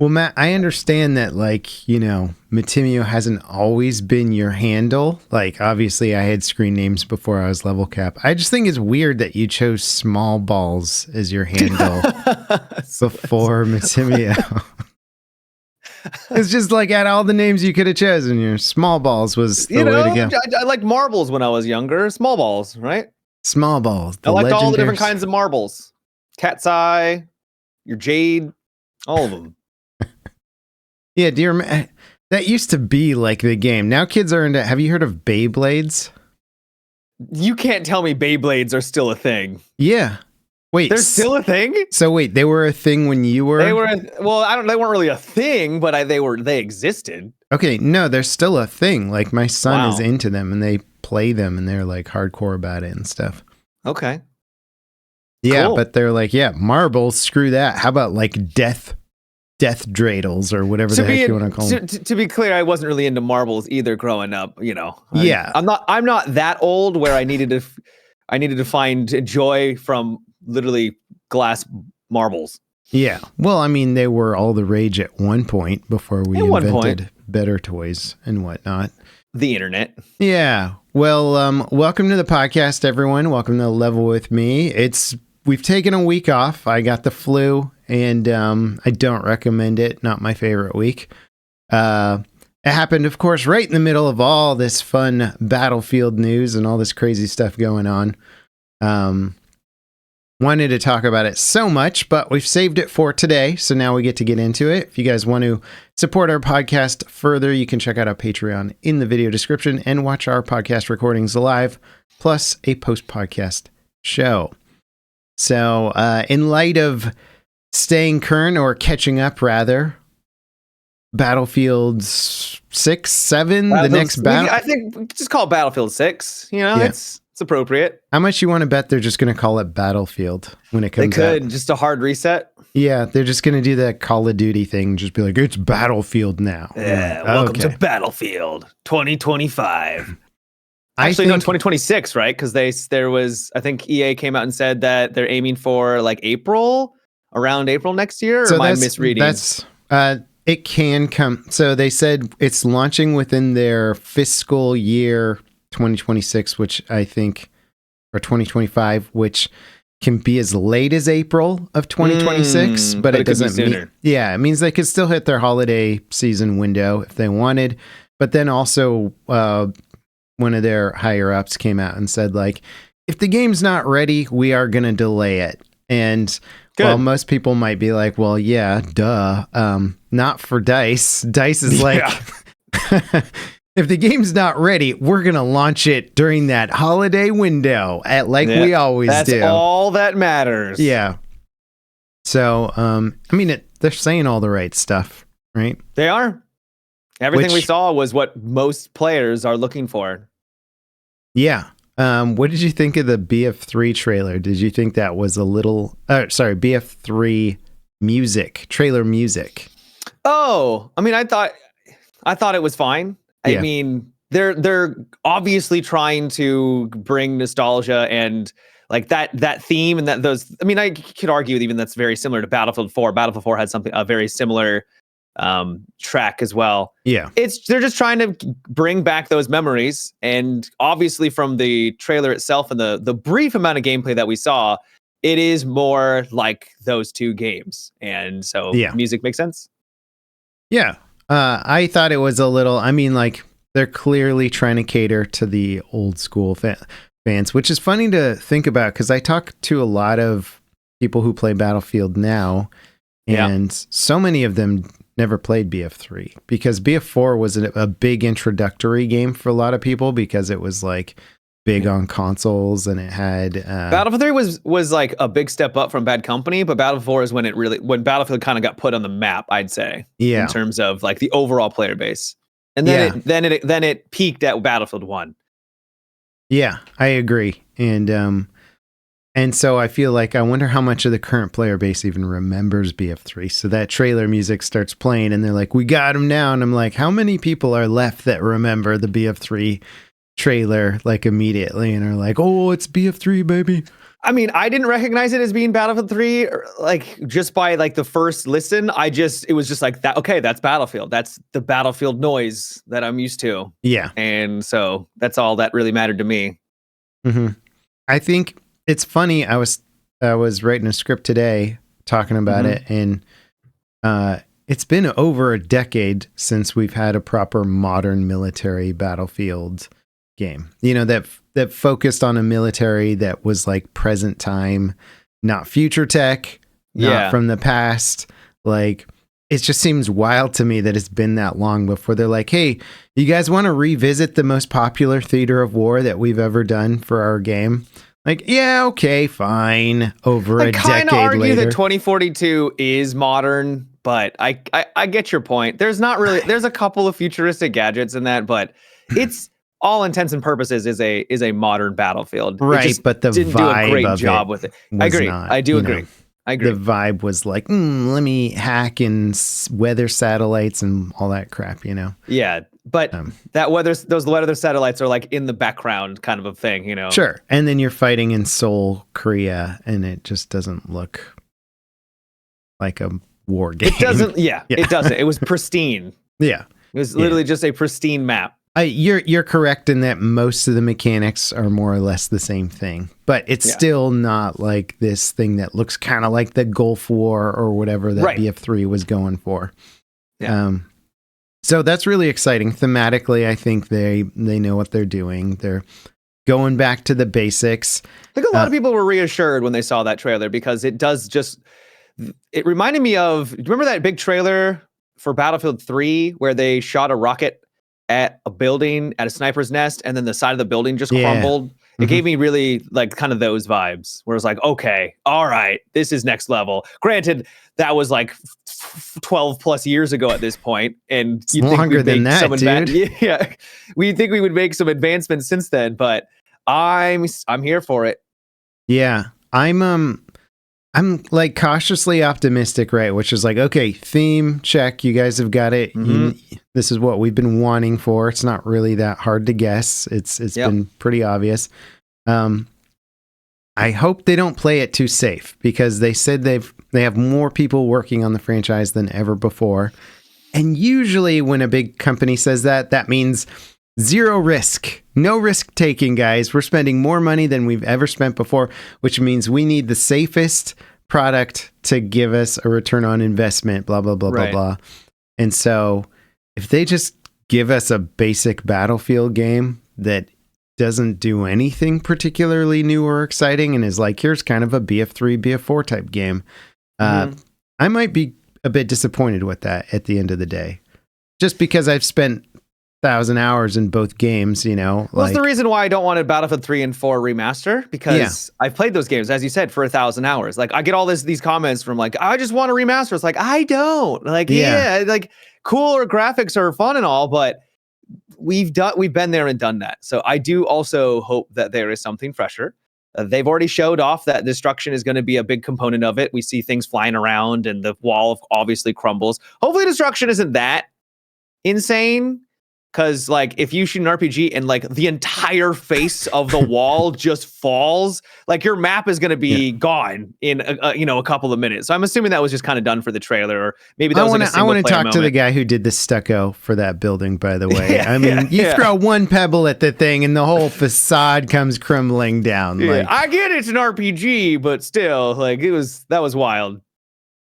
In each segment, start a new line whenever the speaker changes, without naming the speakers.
Well, Matt, I understand that, like, you know, Matimio hasn't always been your handle. Like, obviously, I had screen names before I was level cap. I just think it's weird that you chose Small Balls as your handle before Matimio. It's just like, out of all the names you could have chosen, your Small Balls was the way to go.
I liked marbles when I was younger. Small balls, right?
Small Balls.
I liked all the different kinds of marbles. Cat's eye, your jade, all of them.
Yeah, that used to be like the game. Now kids are into. Have you heard of Beyblades?
You can't tell me Beyblades are still a thing.
Yeah. Wait,
they're still a thing?
So wait, they were a thing when you were?
They were. They weren't really a thing, but they existed.
Okay, no, they're still a thing. Like my son is into them, and they play them, and they're like hardcore about it and stuff.
Okay.
Yeah,
cool.
But they're like, yeah, marbles. Screw that. How about like death dreidels or whatever the heck you want to call them.
To be clear, I wasn't really into marbles either growing up, you know.
Yeah.
I'm not that old where I needed to find joy from literally glass marbles.
Yeah. Well, I mean, they were all the rage at one point before we invented better toys and whatnot.
The internet.
Yeah. Well, welcome to the podcast, everyone. Welcome to Level With Me. We've taken a week off. I got the flu, and I don't recommend it. Not my favorite week. It happened, of course, right in the middle of all this fun Battlefield news and all this crazy stuff going on. Wanted to talk about it so much, but we've saved it for today, so now we get to get into it. If you guys want to support our podcast further, you can check out our Patreon in the video description and watch our podcast recordings live, plus a post-podcast show. So, in light of staying current, or catching up, rather, Battlefield 6, 7, the next battle.
I think just call it Battlefield 6. You know, it's appropriate.
How much you want to bet they're just going to call it Battlefield when it comes out?
They could, just a hard reset.
Yeah, they're just going to do that Call of Duty thing. Just be like, it's Battlefield now.
Yeah, welcome to Battlefield 2025. Actually, no, 2026, right? Because I think EA came out and said that they're aiming for like around April next year. Or am I misreading?
It can come. So they said it's launching within their fiscal year 2026, which I think, or 2025, which can be as late as April of 2026, but it doesn't mean. Yeah, it means they could still hit their holiday season window if they wanted. But then also, one of their higher ups came out and said, like, if the game's not ready, we are going to delay it. And while most people might be like, well, yeah, duh, not for DICE. DICE is like, if the game's not ready, we're going to launch it during that holiday window we always do.
That's all that matters.
Yeah. So, I mean, they're saying all the right stuff, right?
They are. Everything we saw was what most players are looking for.
Yeah. What did you think of the BF3 trailer? Did you think that was BF3 trailer music?
Oh, I mean, I thought it was fine. I mean, they're obviously trying to bring nostalgia and like that theme and those. I mean, I could argue even that's very similar to Battlefield 4. Battlefield 4 had a very similar track as well.
Yeah,
they're just trying to bring back those memories, and obviously from the trailer itself and the brief amount of gameplay that we saw, it is more like those two games, and so music makes sense.
Yeah. I thought it was a little, I mean, like, they're clearly trying to cater to the old school fans, which is funny to think about because I talk to a lot of people who play Battlefield now, and so many of them never played BF3 because BF4 was a big introductory game for a lot of people because it was like big on consoles and it had
Battlefield 3 was like a big step up from Bad Company, but Battlefield 4 is when Battlefield kind of got put on the map, I'd say, in terms of like the overall player base. And then it peaked at Battlefield 1.
Yeah, I agree. And so I feel like I wonder how much of the current player base even remembers BF3. So that trailer music starts playing and they're like, we got him now. And I'm like, how many people are left that remember the BF3 trailer like immediately and are like, oh, it's BF3, baby?
I mean, I didn't recognize it as being Battlefield 3, like just by like the first listen. It was just like that. Okay, that's Battlefield. That's the Battlefield noise that I'm used to.
Yeah.
And so that's all that really mattered to me.
Mm-hmm. I think it's funny. I was writing a script today talking about it, and it's been over a decade since we've had a proper modern military Battlefield game. You know, that focused on a military that was like present time, not future tech, not from the past. Like, it just seems wild to me that it's been that long before they're like, hey, you guys want to revisit the most popular theater of war that we've ever done for our game? Like, yeah, okay, fine. Over a decade later. I kind of argue
that 2042 is modern, but I get your point. There's a couple of futuristic gadgets in that, but it's all intents and purposes is a modern Battlefield.
Right, but the
didn't
vibe
do a great
of
job with it. I agree. I do agree. I agree.
The vibe was like, let me hack and weather satellites and all that crap, you know?
Yeah, but those weather satellites are like in the background kind of a thing, you know?
Sure. And then you're fighting in Seoul, Korea, and it just doesn't look like a war game.
It doesn't, it doesn't. It was pristine.
Yeah.
It was literally just a pristine map.
You're correct in that most of the mechanics are more or less the same thing, but it's still not like this thing that looks kind of like the Gulf War or whatever that BF3 was going for. Yeah. So that's really exciting. Thematically, I think they know what they're doing. They're going back to the basics.
I think a lot of people were reassured when they saw that trailer because it reminded me of, do you remember that big trailer for Battlefield 3 where they shot a rocket at a building at a sniper's nest and then the side of the building just crumbled? It gave me really like kind of those vibes where it's like, okay, all right, this is next level. Granted, that was like 12 plus years ago at this point, and
you'd think longer than that, dude.
Yeah, we think we would make some advancements since then, but I'm here for it.
Yeah, I'm like cautiously optimistic, right? Which is like, okay, theme check. You guys have got it. This is what we've been wanting for. It's not really that hard to guess. It's been pretty obvious. I hope they don't play it too safe because they said they have more people working on the franchise than ever before. And usually when a big company says that, that means zero risk, no risk taking, guys. We're spending more money than we've ever spent before, which means we need the safest product to give us a return on investment, blah, blah, blah, blah, blah. And so if they just give us a basic Battlefield game that doesn't do anything particularly new or exciting and is like, here's kind of a BF3, BF4 type game, I might be a bit disappointed with that at the end of the day. Just because I've spent 1,000 hours in both games, you know.
Well, that's the reason why I don't want a Battlefield 3 and 4 remaster, because I've played those games, as you said, for 1,000 hours. Like, I get all these comments from like, I just want a remaster. It's like, I don't. Like, like cooler graphics are fun and all, but we've been there and done that. So I do also hope that there is something fresher. They've already showed off that destruction is going to be a big component of it. We see things flying around and the wall obviously crumbles. Hopefully destruction isn't that insane. Because, like, if you shoot an RPG and, like, the entire face of the wall just falls, like, your map is going to be gone in, a couple of minutes. So I'm assuming that was just kind of done for the trailer, or maybe that was like a single player moment.
I want to talk to the guy who did the stucco for that building, by the way. I mean, you throw one pebble at the thing and the whole facade comes crumbling down.
Like, I get it's an RPG, but still, like, that was wild.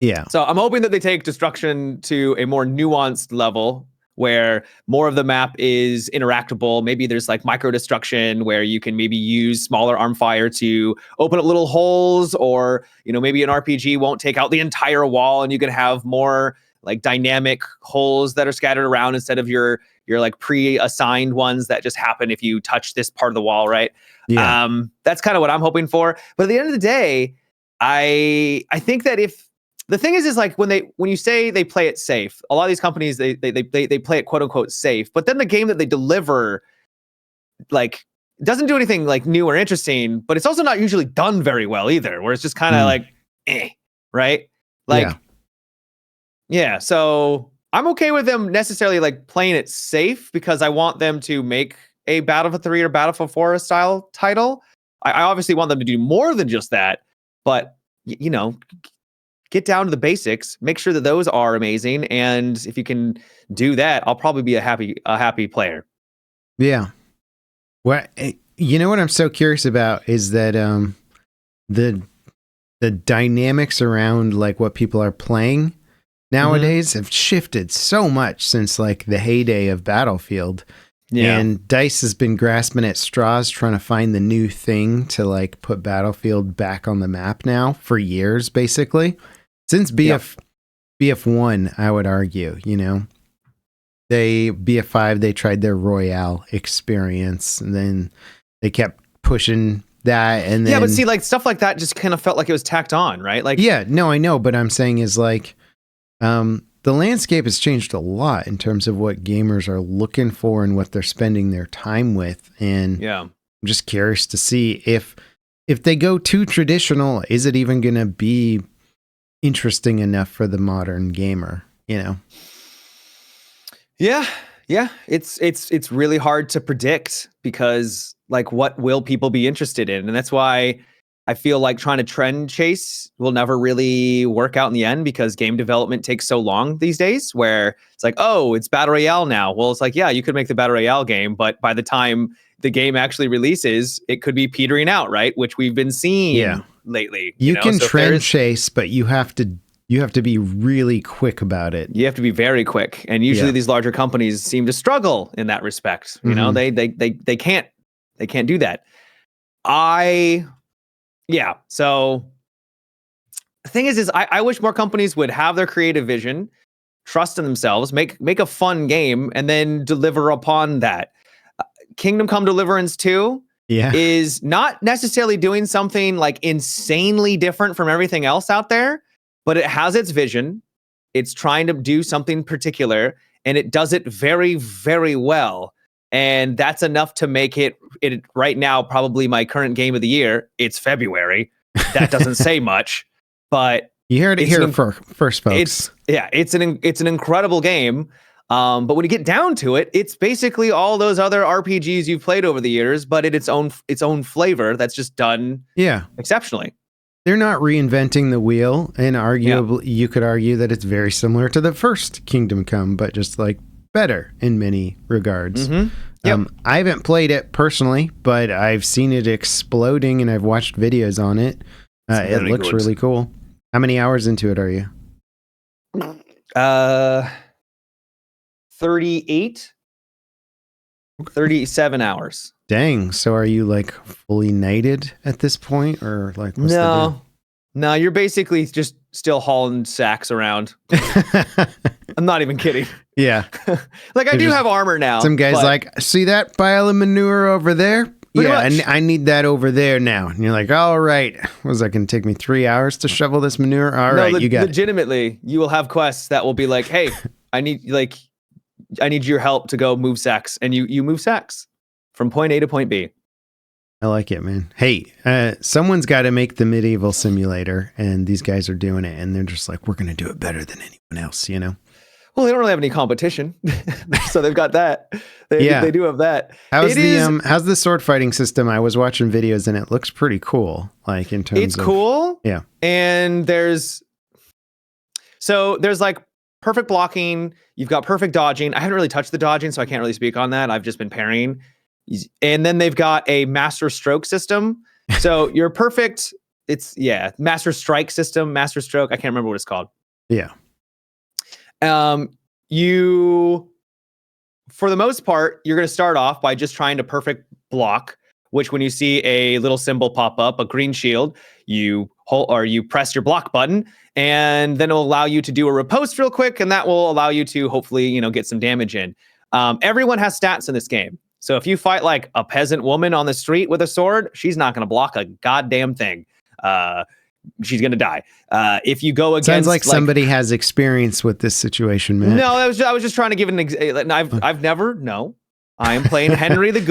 Yeah.
So I'm hoping that they take destruction to a more nuanced level, where more of the map is interactable. Maybe there's like micro destruction where you can maybe use smaller arm fire to open up little holes, or, maybe an RPG won't take out the entire wall and you can have more like dynamic holes that are scattered around instead of your like pre-assigned ones that just happen if you touch this part of the wall, right? Yeah. That's kind of what I'm hoping for. But at the end of the day, I think that the thing is like when you say they play it safe, a lot of these companies they play it quote unquote safe, but then the game that they deliver like doesn't do anything like new or interesting, but it's also not usually done very well either, where it's just kind of like right? Like so I'm okay with them necessarily like playing it safe because I want them to make a Battlefield 3 or Battlefield 4 style title. I obviously want them to do more than just that, but you know, get down to the basics, make sure that those are amazing, and if you can do that, I'll probably be a happy player.
Yeah. What you know what I'm so curious about is that the dynamics around like what people are playing nowadays have shifted so much since like the heyday of Battlefield. Yeah. And DICE has been grasping at straws trying to find the new thing to like put Battlefield back on the map now for years, basically. Since BF1, I would argue, you know. BF5, they tried their Royale experience, and then they kept pushing that, and then...
Yeah, but see, like, stuff like that just kind of felt like it was tacked on, right? Like,
yeah, no, I know, but I'm saying is like... the landscape has changed a lot in terms of what gamers are looking for and what they're spending their time with. And
yeah,
I'm just curious to see if they go too traditional, is it even going to be interesting enough for the modern gamer, you know?
Yeah. It's really hard to predict because like what will people be interested in? And that's why I feel like trying to trend chase will never really work out in the end because game development takes so long these days where it's like, oh, it's Battle Royale now. Well, it's like, yeah, you could make the Battle Royale game, but by the time the game actually releases, it could be petering out, right? Which we've been seeing lately.
You know? Can trend chase, but you have to be really quick about it.
You have to be very quick. And usually these larger companies seem to struggle in that respect. You know, they can't do that. So the thing is I wish more companies would have their creative vision, trust in themselves, make a fun game, and then deliver upon that. Kingdom Come Deliverance 2 is not necessarily doing something like insanely different from everything else out there, but it has its vision. It's trying to do something particular, and it does it very, very well. And that's enough to make it right now probably my current game of the year. It's February. That doesn't say much, but
you heard it here first, folks.
It's an incredible game. But when you get down to it, it's basically all those other RPGs you've played over the years, but in its own flavor that's just done exceptionally.
They're not reinventing the wheel, and arguably you could argue that it's very similar to the first Kingdom Come, but just like better in many regards. I haven't played it personally, but I've seen it exploding and I've watched videos on it. It looks really cool. How many hours into it are you?
37 hours.
Dang. So are you like fully knighted at this point, or like what's the deal?
No, you're basically just still hauling sacks around. I'm not even kidding.
Yeah.
Like I do have armor now.
Some guy's like, see that pile of manure over there? I need that over there now. And you're like, all right. Was that going to take me 3 hours to shovel this manure? All right, you got
legitimately, you will have quests that will be like, hey, I need your help to go move sacks. And you move sacks from point A to point B.
I like it, man. Hey, someone's got to make the medieval simulator, and these guys are doing it, and they're just like, we're going to do it better than anyone else, you know?
Well, they don't really have any competition, so they've got that. They do have that.
How's the sword fighting system? I was watching videos, and it looks pretty cool, like in terms of...
It's cool.
Yeah.
And there's like perfect blocking. You've got perfect dodging. I haven't really touched the dodging, so I can't really speak on that. I've just been parrying. And then they've got a master stroke system. So you're perfect. Master strike system, master stroke. I can't remember what it's called.
Yeah.
You, for the most part, you're going to start off by just trying to perfect block, which when you see a little symbol pop up, a green shield, you hold or you press your block button, and then it'll allow you to do a riposte real quick, and that will allow you to hopefully, get some damage in. Everyone has stats in this game. So if you fight like a peasant woman on the street with a sword, she's not going to block a goddamn thing. She's going to die. If you go against...
Sounds like somebody has experience with this situation, man.
No, I was just trying to give an example. I've never, no. I am playing Henry the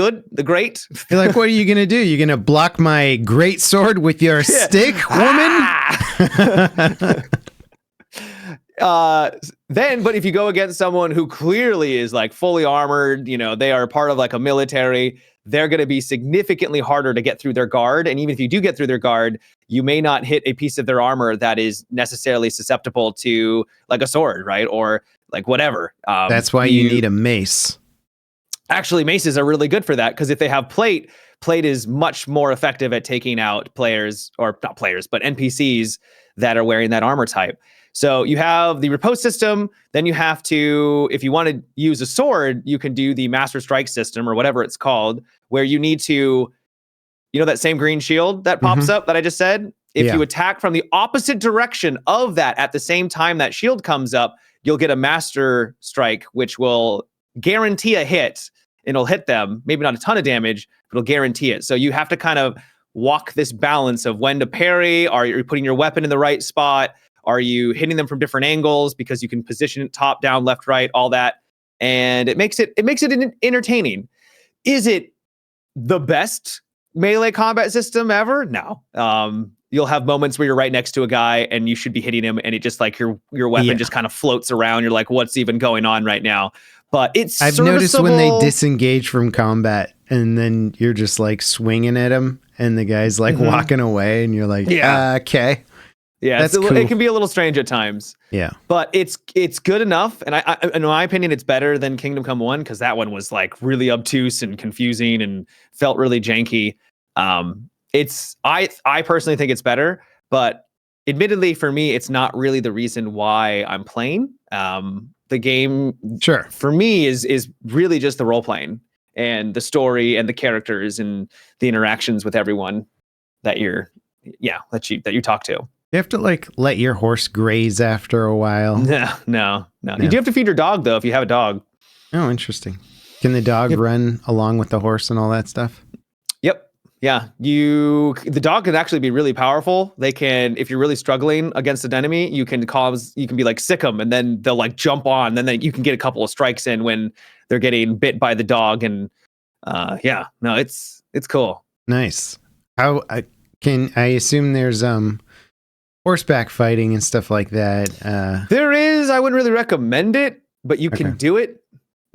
Great.
You're like, what are you going to do? You're going to block my great sword with your stick, woman?
But if you go against someone who clearly is like fully armored, they are part of like a military, they're going to be significantly harder to get through their guard. And even if you do get through their guard, you may not hit a piece of their armor that is necessarily susceptible to like a sword, right? Or like whatever.
That's why you need a mace.
Actually, maces are really good for that, because if they have plate is much more effective at taking out players, or not players, but NPCs that are wearing that armor type. So you have the riposte system, then you have to, if you want to use a sword, you can do the master strike system or whatever it's called, where you need to, you know, that same green shield that pops up that I just said? If you attack from the opposite direction of that at the same time that shield comes up, you'll get a master strike, which will guarantee a hit. It'll hit them, maybe not a ton of damage, but it'll guarantee it. So you have to kind of walk this balance of when to parry. Are you putting your weapon in the right spot? Are you hitting them from different angles, because you can position it top, down, left, right, all that. And it makes it entertaining. Is it the best melee combat system ever? No. You'll have moments where you're right next to a guy and you should be hitting him, and it just like your weapon just kind of floats around. You're like, what's even going on right now? But it's
I've noticed when they disengage from combat and then you're just like swinging at him and the guy's like walking away and you're like, okay.
Yeah,
that's cool.
It can be a little strange at times.
Yeah.
But it's good enough. And I in my opinion, it's better than Kingdom Come 1, because that one was like really obtuse and confusing and felt really janky. I personally think it's better, but admittedly for me, it's not really the reason why I'm playing. The game, for me, is really just the role playing and the story and the characters and the interactions with everyone that you talk to.
You have to like let your horse graze after a while.
No. You do have to feed your dog though if you have a dog.
Oh, interesting. Can the dog run along with the horse and all that stuff?
Yep. Yeah, the dog can actually be really powerful. They can, if you're really struggling against an enemy, you can be like sick them, and then they'll like jump on, and then you can get a couple of strikes in when they're getting bit by the dog. And it's cool.
Nice. How I assume there's horseback fighting and stuff like that.
There is. I wouldn't really recommend it, but you can do it.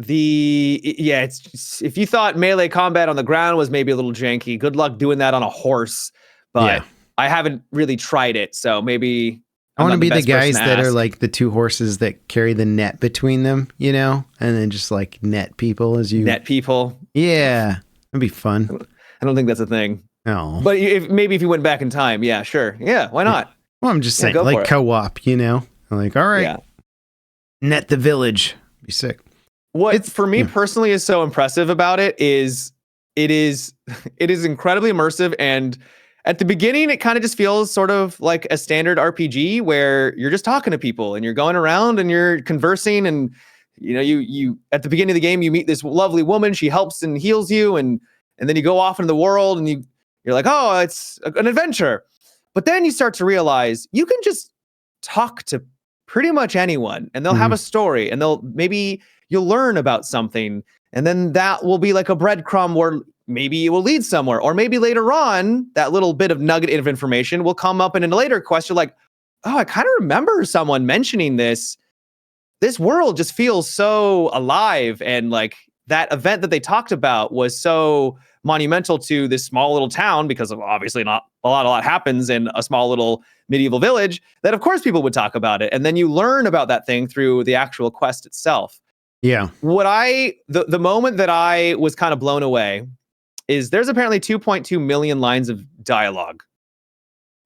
It's just, if you thought melee combat on the ground was maybe a little janky, good luck doing that on a horse. But I haven't really tried it, so maybe
I want to be the guys that are like the two horses that carry the net between them, you know, and then just like net people as you
net people. Yeah,
that'd be fun.
I don't think that's a thing.
No,
but if you went back in time, yeah, sure, yeah, why not?
Well, I'm just saying, like co-op, you know, like all right, net the village, be sick.
What for me personally is so impressive about it is incredibly immersive, and at the beginning it kind of just feels sort of like a standard RPG where you're just talking to people and you're going around and you're conversing, and you know you at the beginning of the game you meet this lovely woman, she helps and heals you, and then you go off into the world and you're like, oh, it's an adventure. But then you start to realize you can just talk to pretty much anyone and they'll have a story, and you'll learn about something, and then that will be like a breadcrumb where maybe it will lead somewhere, or maybe later on that little bit of nugget of information will come up in a later quest. You're like, oh, I kind of remember someone mentioning this. This world just feels so alive, and like that event that they talked about was so monumental to this small little town, because of obviously not a lot happens in a small little medieval village, that of course people would talk about it, and then you learn about that thing through the actual quest itself.
Yeah.
The moment that I was kind of blown away is there's apparently 2.2 million lines of dialogue.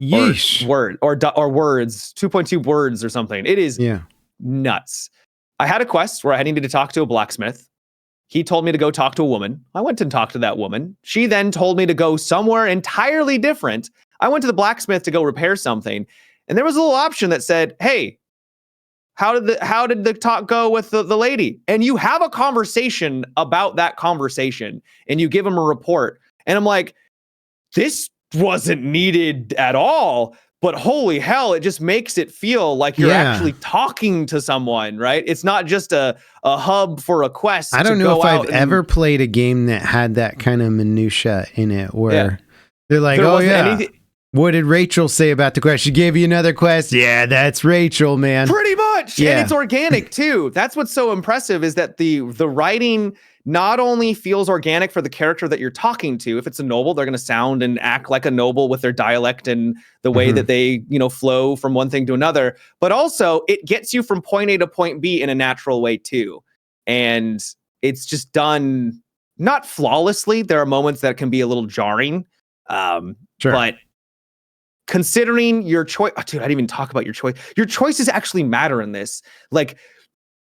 Yeesh.
Or words, 2.2 words or something. It is nuts. I had a quest where I needed to talk to a blacksmith. He told me to go talk to a woman. I went and talked to that woman. She then told me to go somewhere entirely different. I went to the blacksmith to go repair something, and there was a little option that said, hey, how did the talk go with the lady? And you have a conversation about that conversation, and you give them a report. And I'm like, this wasn't needed at all, but holy hell, it just makes it feel like you're actually talking to someone, right? It's not just a hub for a quest.
I don't know if I've ever played a game that had that kind of minutia in it, where they're like, what did Rachel say about the quest? She gave you another quest. Yeah, that's Rachel, man.
Pretty much. Yeah. And it's organic too. That's what's so impressive, is that the writing not only feels organic for the character that you're talking to. If it's a noble, they're going to sound and act like a noble with their dialect and the way that they, flow from one thing to another. But also, it gets you from point A to point B in a natural way too. And it's just done not flawlessly. There are moments that can be a little jarring. But considering your choice, dude, I didn't even talk about your choice. Your choices actually matter in this. Like,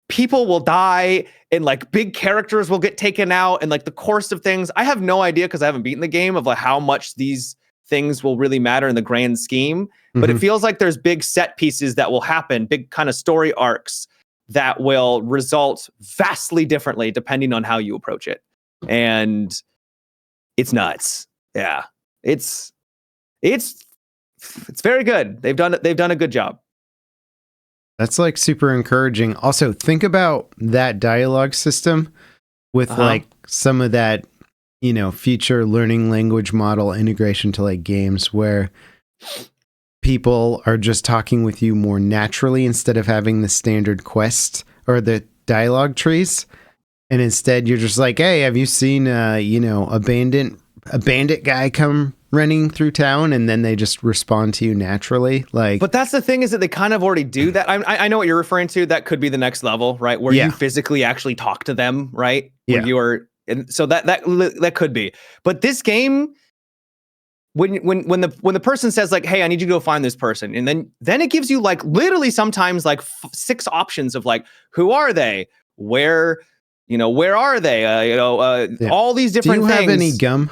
people will die and like big characters will get taken out and like the course of things. I have no idea because I haven't beaten the game of like how much these things will really matter in the grand scheme. But it feels like there's big set pieces that will happen, big kind of story arcs that will result vastly differently depending on how you approach it. And it's nuts. Yeah. It's very good. They've done a good job.
That's like super encouraging. Also, think about that dialogue system with like some of that, future learning language model integration to like games where people are just talking with you more naturally instead of having the standard quest or the dialogue trees. And instead you're just like, hey, have you seen, a bandit guy come running through town, and then they just respond to you naturally.
But that's the thing, is that they kind of already do that. I know what you're referring to. That could be the next level, right? Where you physically actually talk to them, right? Where you are, and so that could be. But this game, when the person says like, hey, I need you to go find this person, and then it gives you like literally sometimes like 6 options of like, who are they? Where are they? All these different things.
Do you have any gum?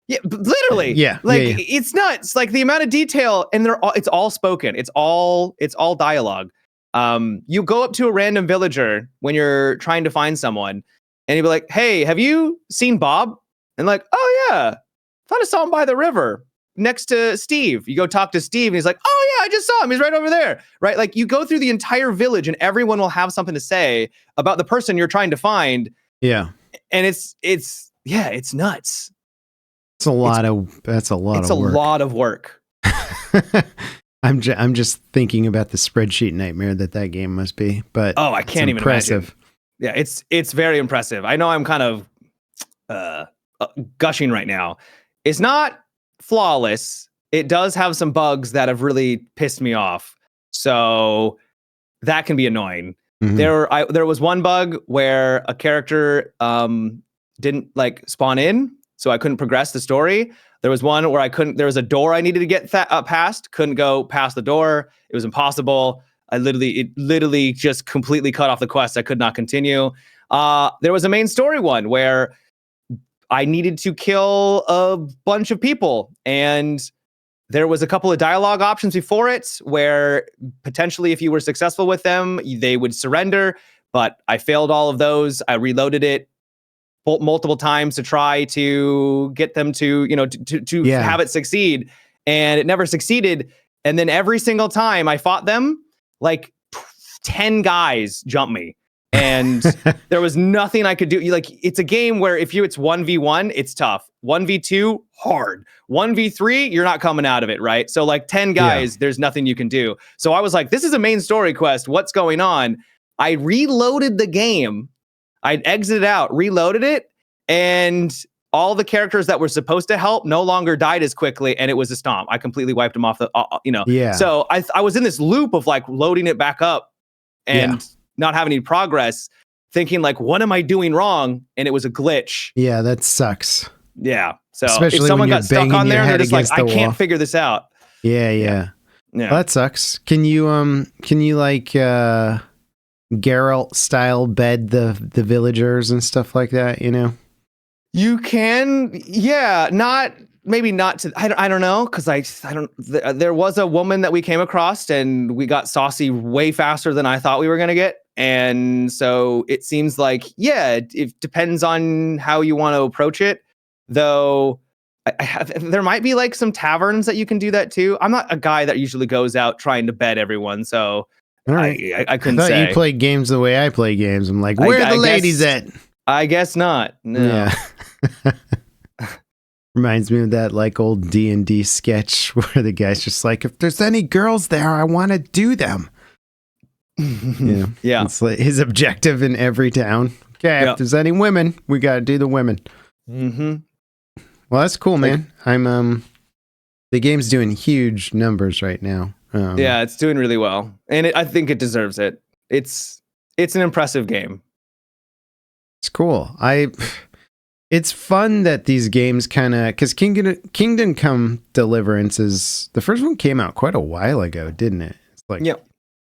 Yeah, literally. It's nuts. Like the amount of detail, and it's all spoken. It's all dialogue. You go up to a random villager when you're trying to find someone, and you'll be like, "Hey, have you seen Bob?" And like, "Oh yeah, thought I saw him by the river next to Steve." You go talk to Steve, and he's like, "Oh yeah, I just saw him. He's right over there." Right? Like you go through the entire village, and everyone will have something to say about the person you're trying to find.
Yeah,
and it's nuts.
It's a lot of work. I'm just thinking about the spreadsheet nightmare that game must be. But
I can't even imagine. Yeah, it's very impressive. I know I'm kind of gushing right now. It's not flawless. It does have some bugs that have really pissed me off. So that can be annoying. There was one bug where a character didn't like spawn in, so I couldn't progress the story. There was one where there was a door I needed to get past, couldn't go past the door. It was impossible. It literally just completely cut off the quest. I could not continue. There was a main story one where I needed to kill a bunch of people, and there was a couple of dialogue options before it where potentially if you were successful with them, they would surrender, but I failed all of those. I reloaded it multiple times to try to get them to have it succeed, and it never succeeded. And then every single time I fought them, like 10 guys jumped me, and there was nothing I could do. Like, it's a game where it's 1v1, it's tough. 1v2, hard. 1v3, you're not coming out of it, right? So like 10 guys, there's nothing you can do. So I was like, this is a main story quest. What's going on? I reloaded the game. I exited out, reloaded it, and all the characters that were supposed to help no longer died as quickly, and it was a stomp. I completely wiped them off So I was in this loop of like loading it back up and not having any progress, thinking like, what am I doing wrong? And it was a glitch.
Yeah, that sucks.
Yeah. So
especially
if someone got stuck on there, they're just like, I can't figure this out.
Yeah. Well, that sucks. Can you like Geralt style bed the villagers and stuff like that, You
can, maybe not to, I don't know, because there was a woman that we came across, and we got saucy way faster than I thought we were going to get. And so it seems like, it depends on how you want to approach it. Though there might be like some taverns that you can do that too. I'm not a guy that usually goes out trying to bed everyone, so
all right.
I couldn't
say.
You
play games the way I play games. I'm like, where are the ladies at?
I guess not. No.
Yeah. Reminds me of that like old D&D sketch where the guy's just like, if there's any girls there, I want to do them. Yeah.
Yeah.
It's like his objective in every town. Okay, if there's any women, we got to do the women.
Mm-hmm.
Well, that's cool, man. The game's doing huge numbers right now.
Yeah, it's doing really well, and I think it deserves it. It's an impressive game.
It's cool. It's fun that these games kind of, because Kingdom Come Deliverance the first one came out quite a while ago, didn't it? It's like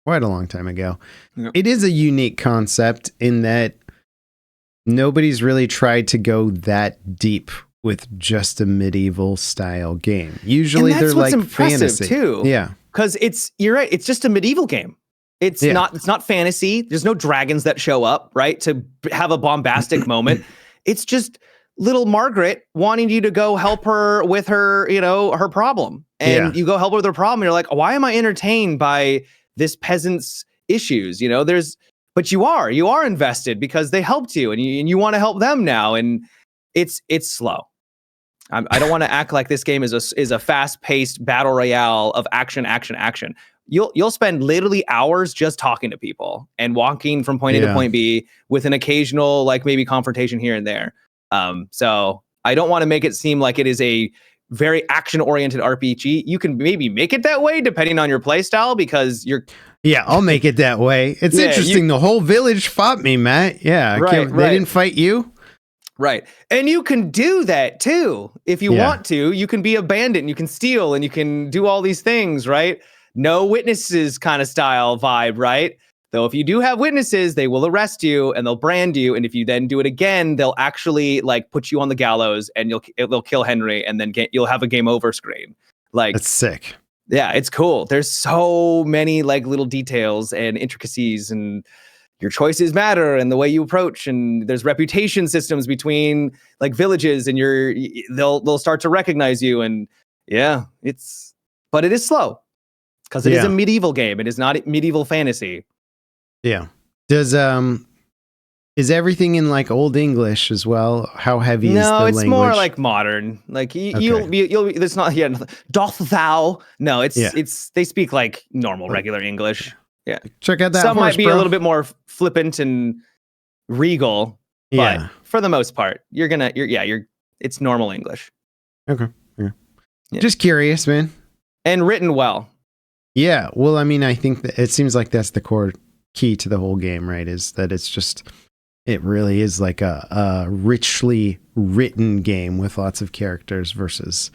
quite a long time ago. Yep. It is a unique concept in that nobody's really tried to go that deep with just a medieval style game. Usually they're like fantasy
too.
Yeah.
Because you're right, it's just a medieval game. It's not fantasy. There's no dragons that show up, right? To have a bombastic moment. It's just little Margaret wanting you to go help her with her, her problem. And you go help her with her problem. And you're like, why am I entertained by this peasant's issues? But you are invested because they helped you and you want to help them now. And it's slow. I don't want to act like this game is a fast-paced battle royale of action. You'll spend literally hours just talking to people and walking from point A to point B with an occasional, like, maybe confrontation here and there. So I don't want to make it seem like it is a very action-oriented RPG. You can maybe make it that way depending on your play style because you're...
Yeah, I'll make it that way. It's interesting. The whole village fought me, Matt. Yeah,
right.
They didn't fight you?
Right. And you can do that too. If you want to, you can be a bandit and you can steal and you can do all these things, right? No witnesses kind of style vibe, right? Though if you do have witnesses, they will arrest you and they'll brand you. And if you then do it again, they'll actually like put you on the gallows and they'll kill Henry and then you'll have a game over screen. Like,
that's sick.
Yeah, it's cool. There's so many like little details and intricacies, and your choices matter and the way you approach, and there's reputation systems between like villages and they'll start to recognize you. And but it is slow because it is a medieval game. It is not medieval fantasy. Yeah.
Is everything in like Old English as well? How heavy is the language? No,
it's more like modern. Like you'll there's not doth thou. No, it's they speak like normal regular English. Yeah.
Check out that.
Some might be a little bit more flippant and regal, but for the most part, it's normal English.
Okay. Yeah. Just curious, man.
And written well.
Yeah. Well, I mean, I think that it seems like that's the core key to the whole game, right? Is that it really is like a richly written game with lots of characters versus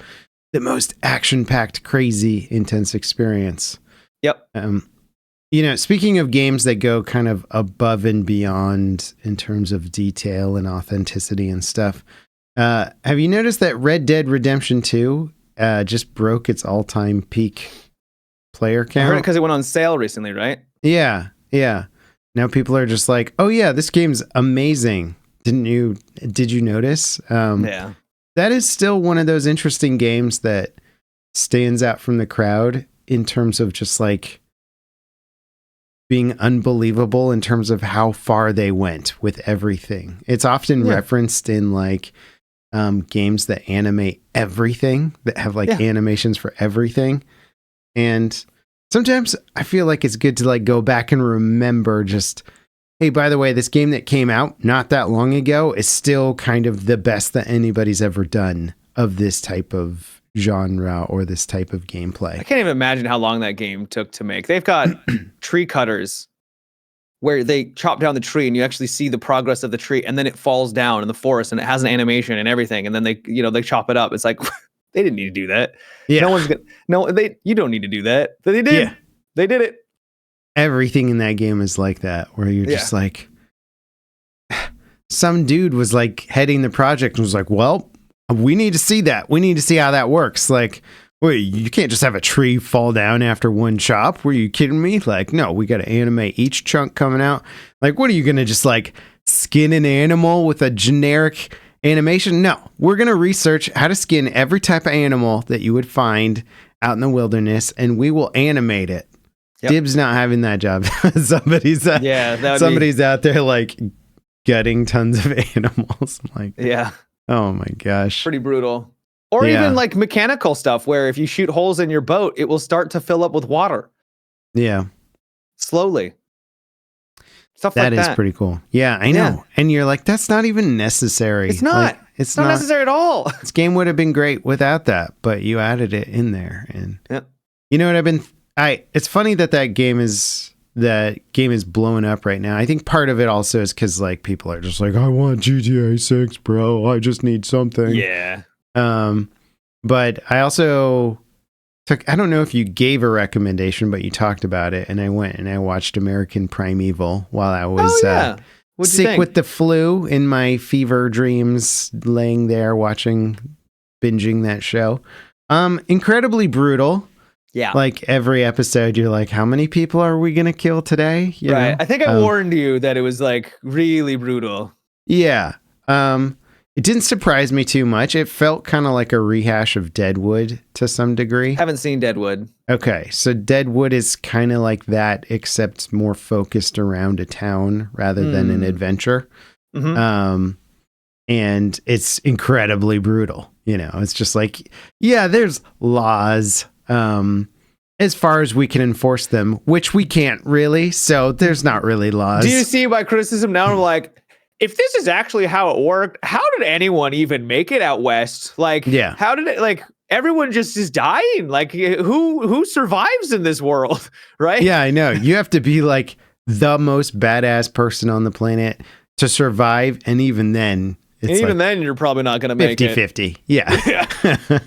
the most action-packed, crazy, intense experience.
Yep.
Speaking of games that go kind of above and beyond in terms of detail and authenticity and stuff, have you noticed that Red Dead Redemption 2 just broke its all-time peak player count?
I heard it because it went on sale recently, right?
Yeah. Now people are just like, oh yeah, this game's amazing. Did you notice?
Yeah.
That is still one of those interesting games that stands out from the crowd in terms of just like being unbelievable in terms of how far they went with everything. It's often referenced in like games that animate everything, that have like animations for everything. And sometimes I feel like it's good to like go back and remember just, hey, by the way, this game that came out not that long ago is still kind of the best that anybody's ever done of this type of genre or this type of gameplay.
I can't even imagine how long that game took to make. They've got tree cutters where they chop down the tree and you actually see the progress of the tree, and then it falls down in the forest and it has an animation and everything, and then they chop it up. It's like they didn't need to do that.
Yeah.
You don't need to do that. But they did. Yeah. They did it.
Everything in that game is like that, where you're just like, some dude was like heading the project and was like, well, we need to see that. We need to see how that works. Like, wait, you can't just have a tree fall down after one chop. Were you kidding me? Like, no, we got to animate each chunk coming out. Like, what are you going to just like skin an animal with a generic animation? No, we're going to research how to skin every type of animal that you would find out in the wilderness, and we will animate it. Yep. Dib's not having that job. Somebody's out there like gutting tons of animals. I'm like, oh my gosh,
pretty brutal. Or even like mechanical stuff where if you shoot holes in your boat, it will start to fill up with water.
Yeah,
slowly. Stuff like that.
That is pretty cool. Yeah, I know.
Yeah.
And you're like, that's not even necessary.
It's not.
Like,
it's not necessary at all.
This game would have been great without that, but you added it in there. And you know what it's funny that game is blowing up right now. I think part of it also is because like people are just like, I want GTA 6, bro. I just need something.
Yeah.
But I also I don't know if you gave a recommendation, but you talked about it, and I went and I watched American Primeval while I was sick with the flu in my fever dreams, laying there binging that show. Incredibly brutal.
Yeah.
Like every episode, you're like, how many people are we going to kill today? You know?
I think I warned you that it was like really brutal.
Yeah. It didn't surprise me too much. It felt kind of like a rehash of Deadwood to some degree.
Haven't seen Deadwood.
Okay, so Deadwood is kind of like that, except more focused around a town rather than an adventure. Mm-hmm. And it's incredibly brutal. You know, it's just like, yeah, there's laws as far as we can enforce them, which we can't really. So there's not really laws.
Do you see my criticism now? I'm like, if this is actually how it worked, how did anyone even make it out west? Like, how did it, like, everyone just is dying? Like, who survives in this world, right?
Yeah, I know. You have to be like the most badass person on the planet to survive. And even then,
then you're probably not going to make
50-50. Yeah.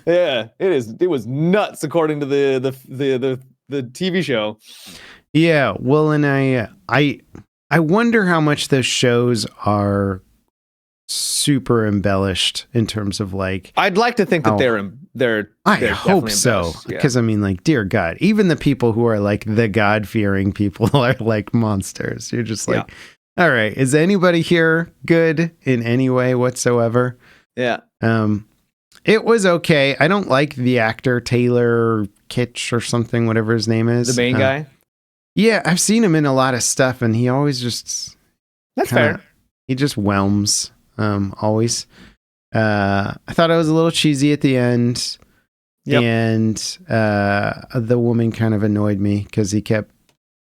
Yeah. It was nuts according to the TV show.
Yeah. Well, and I wonder how much those shows are super embellished in terms of like.
I'd like to think that they're
I hope so, because I mean, like, dear God, even the people who are like the God-fearing people are like monsters. You're just like, all right, is anybody here good in any way whatsoever?
Yeah.
It was okay. I don't like the actor Taylor Kitsch or something, whatever his name is.
The main guy.
Yeah, I've seen him in a lot of stuff, and he always just...
That's fair.
He just whelms, always. I thought it was a little cheesy at the end, and the woman kind of annoyed me, because he kept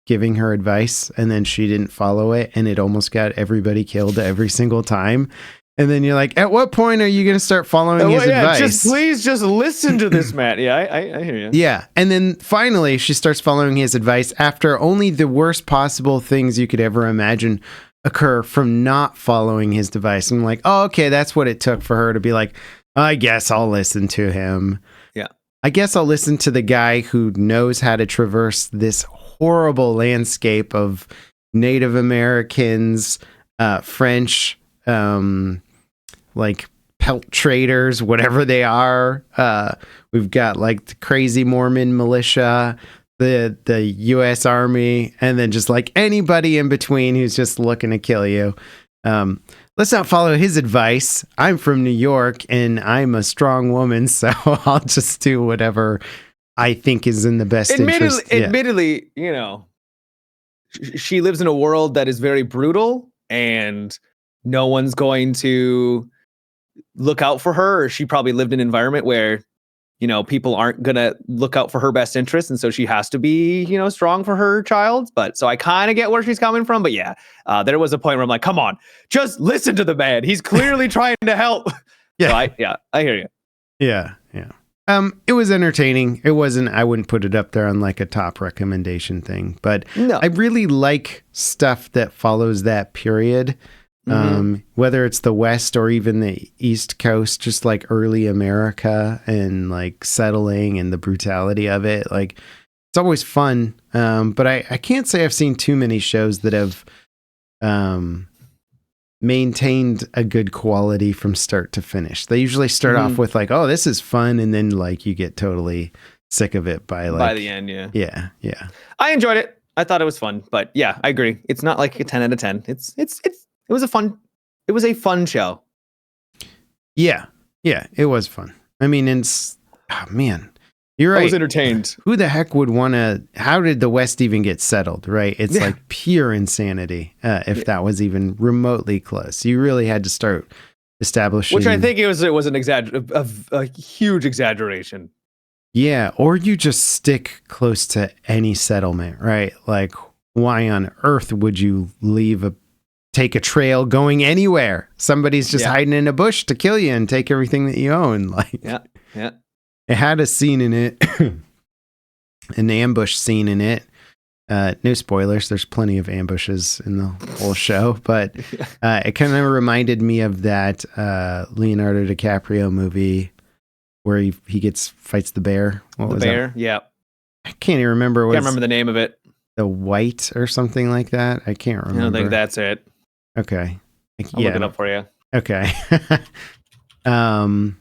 giving her advice, and then she didn't follow it, and it almost got everybody killed every single time. And then you're like, at what point are you going to start following his advice?
Please just listen to this, Matt. Yeah, I hear you.
Yeah. And then finally, she starts following his advice after only the worst possible things you could ever imagine occur from not following his advice. I'm like, oh, okay, that's what it took for her to be like, I guess I'll listen to him.
Yeah.
I guess I'll listen to the guy who knows how to traverse this horrible landscape of Native Americans, French, like pelt traders, whatever they are. We've got like the crazy Mormon militia, the U.S. Army, and then just like anybody in between who's just looking to kill you. Let's not follow his advice. I'm from New York and I'm a strong woman, so I'll just do whatever I think is in the best interest.
Admittedly, you know, she lives in a world that is very brutal, and no one's going to look out for her. Or she probably lived in an environment where, you know, people aren't going to look out for her best interest. And so she has to be, you know, strong for her child. But so I kind of get where she's coming from. But yeah, there was a point where I'm like, come on, just listen to the man. He's clearly trying to help. Yeah. So I hear you.
Yeah. Yeah. It was entertaining. It wasn't, I wouldn't put it up there on like a top recommendation thing, but
no.
I really like stuff that follows that period. Whether it's the West or even the East Coast, just like early America and like settling and the brutality of it. Like, it's always fun. But I can't say I've seen too many shows that have maintained a good quality from start to finish. They usually start off with like, oh, this is fun. And then like you get totally sick of it by
the end.
Yeah. Yeah.
I enjoyed it. I thought it was fun, but yeah, I agree. It's not like a 10 out of 10. It was a fun show.
Yeah. Yeah. It was fun. I mean, man, you're right.
I was entertained.
Who the heck would want to, how did the West even get settled? Right. It's like pure insanity. If that was even remotely close, you really had to start establishing,
which I think it was a huge exaggeration.
Yeah. Or you just stick close to any settlement, right? Like why on earth would you take a trail going anywhere? Somebody's just hiding in a bush to kill you and take everything that you own. Like,
yeah.
It had a scene in it, an ambush scene in it. No spoilers. There's plenty of ambushes in the whole show, but it kind of reminded me of that Leonardo DiCaprio movie where he fights the bear. What was
bear?
That?
Yeah.
I can't even remember.
Can't remember the name of it.
The White or something like that. I can't remember.
I don't think that's it.
Okay.
I'll look it up for you.
Okay. The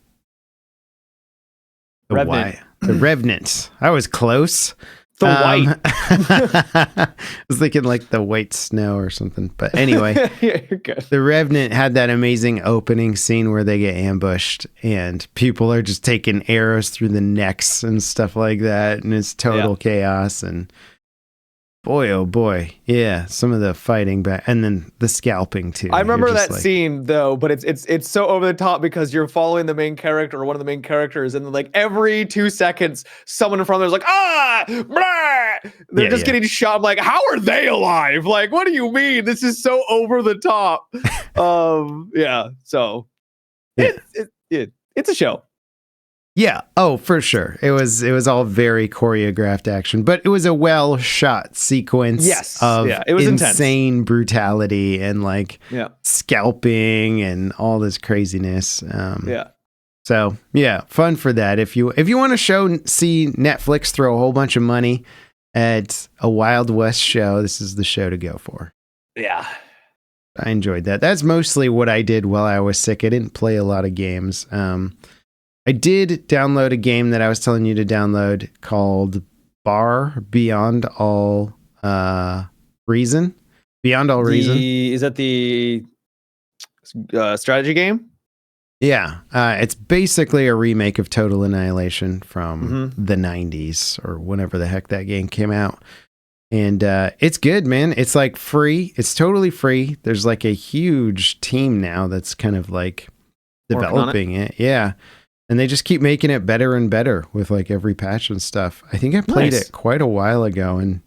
Revenant. I was close.
The White.
I was thinking like the White Snow or something. But anyway,
yeah, you're good.
The Revenant had that amazing opening scene where they get ambushed and people are just taking arrows through the necks and stuff like that. And it's total chaos. And boy, oh boy. Yeah. Some of the fighting back and then the scalping too.
I remember that scene though, but it's so over the top because you're following the main character or one of the main characters, and then like every 2 seconds, someone in front of there's like, blah! They're just getting shot. I'm like, how are they alive? Like, what do you mean? This is so over the top. So it's a show.
Yeah. Oh, for sure. It was all very choreographed action, but it was a well shot sequence of
it was
insane
intense.
Brutality and like scalping and all this craziness. So yeah, fun for that. If you want to see Netflix throw a whole bunch of money at a Wild West show, this is the show to go for.
Yeah.
I enjoyed that. That's mostly what I did while I was sick. I didn't play a lot of games. I did download a game that I was telling you to download called Beyond All Reason. Beyond All Reason.
Is that the strategy game?
Yeah. It's basically a remake of Total Annihilation from the 90s or whenever the heck that game came out. And it's good, man. It's like free. It's totally free. There's like a huge team now that's kind of like developing it. Yeah. And they just keep making it better and better with like every patch and stuff. I think I played it quite a while ago, and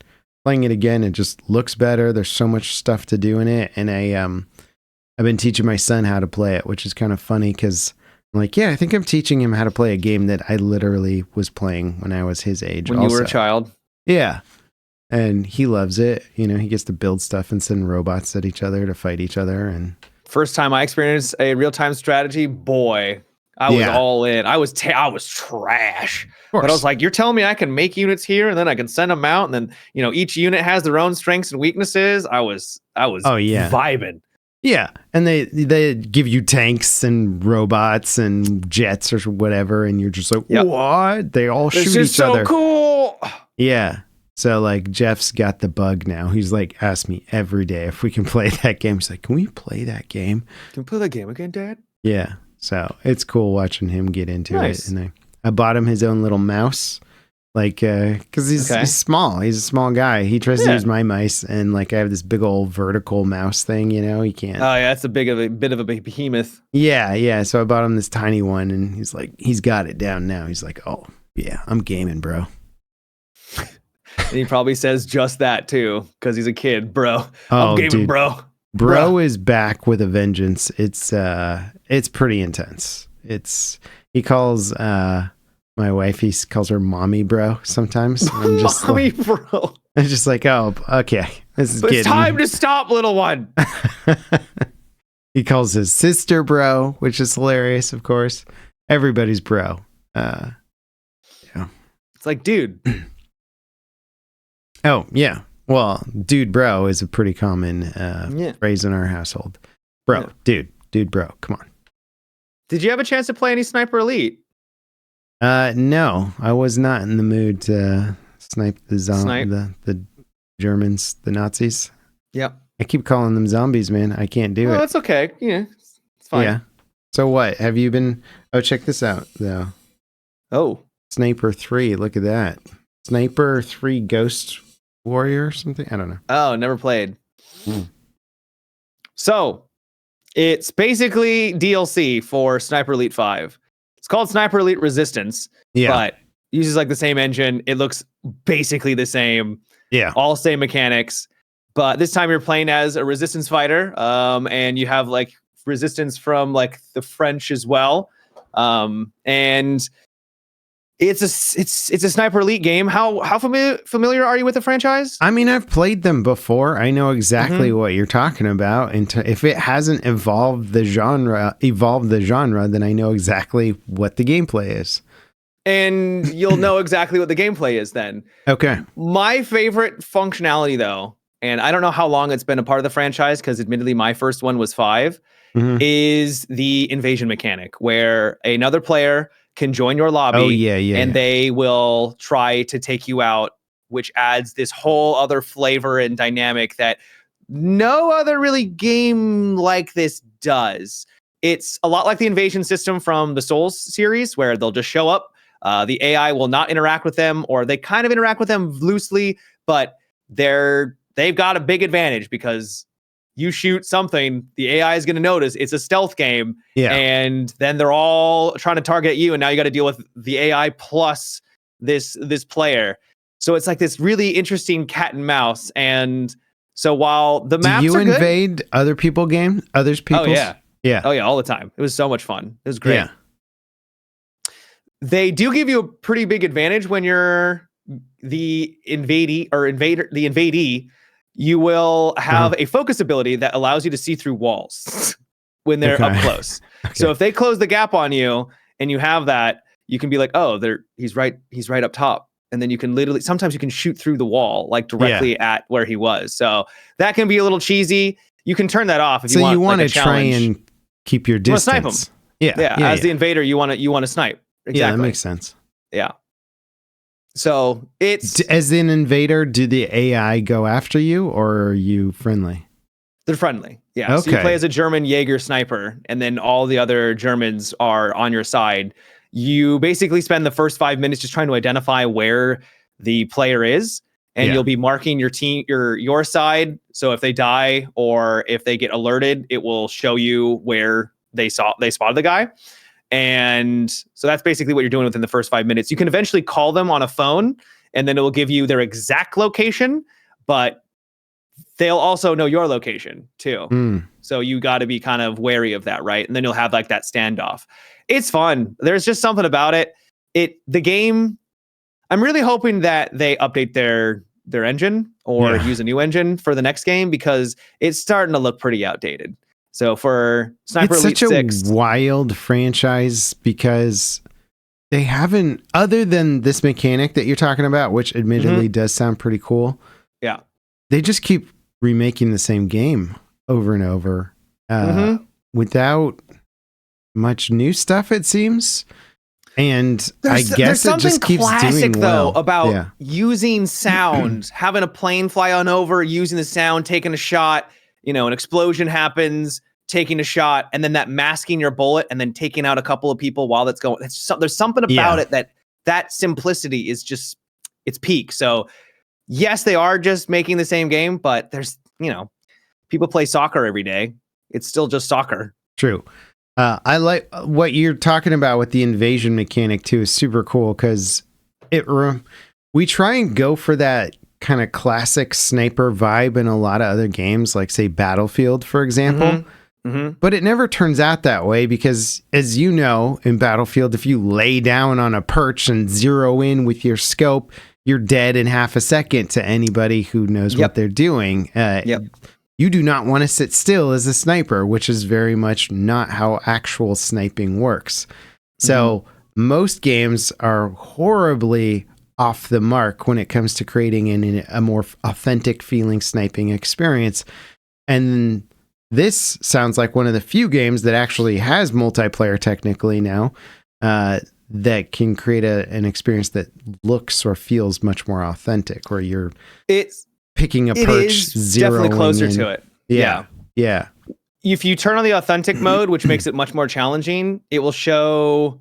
playing it again, it just looks better. There's so much stuff to do in it. And I've been teaching my son how to play it, which is kind of funny because I'm like, I think I'm teaching him how to play a game that I literally was playing when I was his age.
When you were a child.
Yeah. And he loves it. You know, he gets to build stuff and send robots at each other to fight each other. And
first time I experienced a real-time strategy, boy, I was all in. I was trash. But I was like, you're telling me I can make units here and then I can send them out, and then, you know, each unit has their own strengths and weaknesses. I was vibing.
Yeah. And they give you tanks and robots and jets or whatever, and you're just like, what? They all shoot each other.
This is so cool.
Yeah. So like Jeff's got the bug now. He's like, asked me every day if we can play that game. He's like, can we play that game?
Can we play that game again, Dad?
Yeah. So it's cool watching him get into it. And I bought him his own little mouse, like, cause he's small. He's a small guy. He tries to use my mice, and like I have this big old vertical mouse thing, you know, he can't.
Oh yeah. It's a bit of a behemoth.
Yeah. Yeah. So I bought him this tiny one, and he's like, he's got it down now. He's like, oh yeah, I'm gaming, bro.
And he probably says just that too, because he's a kid, bro. I'm gaming,
dude.
Bro
is back with a vengeance. It's pretty intense. He calls my wife, he calls her mommy bro sometimes. I'm just
mommy bro.
I'm just like, oh, okay.
It's time to stop, little one.
He calls his sister bro, which is hilarious, of course. Everybody's bro. Yeah.
It's like, dude.
Oh, yeah. Well, dude, bro is a pretty common phrase in our household. Bro, dude, bro, come on.
Did you have a chance to play any Sniper Elite?
No, I was not in the mood to snipe the Germans, the Nazis.
Yep.
I keep calling them zombies, man. I can't do it.
That's okay. Yeah, it's fine.
Yeah. So what? Have you been? Oh, check this out, though.
Oh.
Sniper 3. Look at that. Sniper 3 Ghost Warrior or something? I don't know.
Oh, never played. So it's basically DLC for Sniper Elite 5. It's called Sniper Elite Resistance, but uses like the same engine. It looks basically the same.
Yeah.
All same mechanics. But this time you're playing as a resistance fighter, and you have like resistance from like the French as well, and it's a Sniper Elite game. How familiar are you with the franchise?
I mean, I've played them before. I know exactly what you're talking about. And if it hasn't evolved the genre, then I know exactly what the gameplay is.
And you'll know exactly what the gameplay is then.
Okay.
My favorite functionality, though, and I don't know how long it's been a part of the franchise, because admittedly my first one was 5, is the invasion mechanic, where another player can join your lobby and they will try to take you out, which adds this whole other flavor and dynamic that no other really game like this does. It's a lot like the invasion system from the Souls series, where they'll just show up. The AI will not interact with them, or they kind of interact with them loosely, but they've got a big advantage because you shoot something, the AI is going to notice it's a stealth game, and then they're all trying to target you, and now you got to deal with the AI plus this player. So it's like this really interesting cat and mouse. And so while the maps
do you
are good,
invade other people's?
Oh yeah,
yeah,
oh yeah, all the time. It was so much fun. It was great.
Yeah.
They do give you a pretty big advantage when you're the invadee. You will have a focus ability that allows you to see through walls when they're up close. So if they close the gap on you and you have that, you can be like, oh, he's right up top. And then you can sometimes you can shoot through the wall, like directly at where he was. So that can be a little cheesy. You can turn that off if you want. So you want
to try and keep your distance.
You want to snipe him. Yeah. As the invader, you want to snipe. Exactly.
Yeah, that makes sense.
Yeah. So it's
as an invader, do the AI go after you, or are you friendly?
They're friendly. Yeah. Okay. So you play as a German Jaeger sniper, and then all the other Germans are on your side. You basically spend the first 5 minutes just trying to identify where the player is, and you'll be marking your team, your side. So if they die or if they get alerted, it will show you where they spotted the guy. And so that's basically what you're doing within the first 5 minutes. You can eventually call them on a phone, and then it will give you their exact location, but they'll also know your location too. So you got to be kind of wary of that, right? And then you'll have like that standoff. It's fun. There's just something about it. The game, I'm really hoping that they update their engine or use a new engine for the next game, because it's starting to look pretty outdated. So for Sniper Elite 6,
it's such a wild franchise, because they haven't, other than this mechanic that you're talking about, which admittedly does sound pretty cool.
Yeah.
They just keep remaking the same game over and over without much new stuff, it seems. And I guess it just keeps doing well.
About using sound, having a plane fly on over, using the sound, taking a shot. An explosion happens, taking a shot, and then that masking your bullet and then taking out a couple of people while that's going. There's something about it that simplicity is just, it's peak. So yes, they are just making the same game, but there's, people play soccer every day. It's still just soccer.
True. I like what you're talking about with the invasion mechanic too. Is super cool, because we try and go for that kind of classic sniper vibe in a lot of other games, like say Battlefield, for example. But it never turns out that way, because as you know, in Battlefield, if you lay down on a perch and zero in with your scope, you're dead in half a second to anybody who knows what they're doing. You do not want to sit still as a sniper, which is very much not how actual sniping works. So most games are horribly off the mark when it comes to creating a more authentic feeling sniping experience. And this sounds like one of the few games that actually has multiplayer technically now, that can create an experience that looks or feels much more authentic, where you're picking a perch,
definitely closer to it.
Yeah.
If you turn on the authentic mode, which makes it much more challenging, it will show,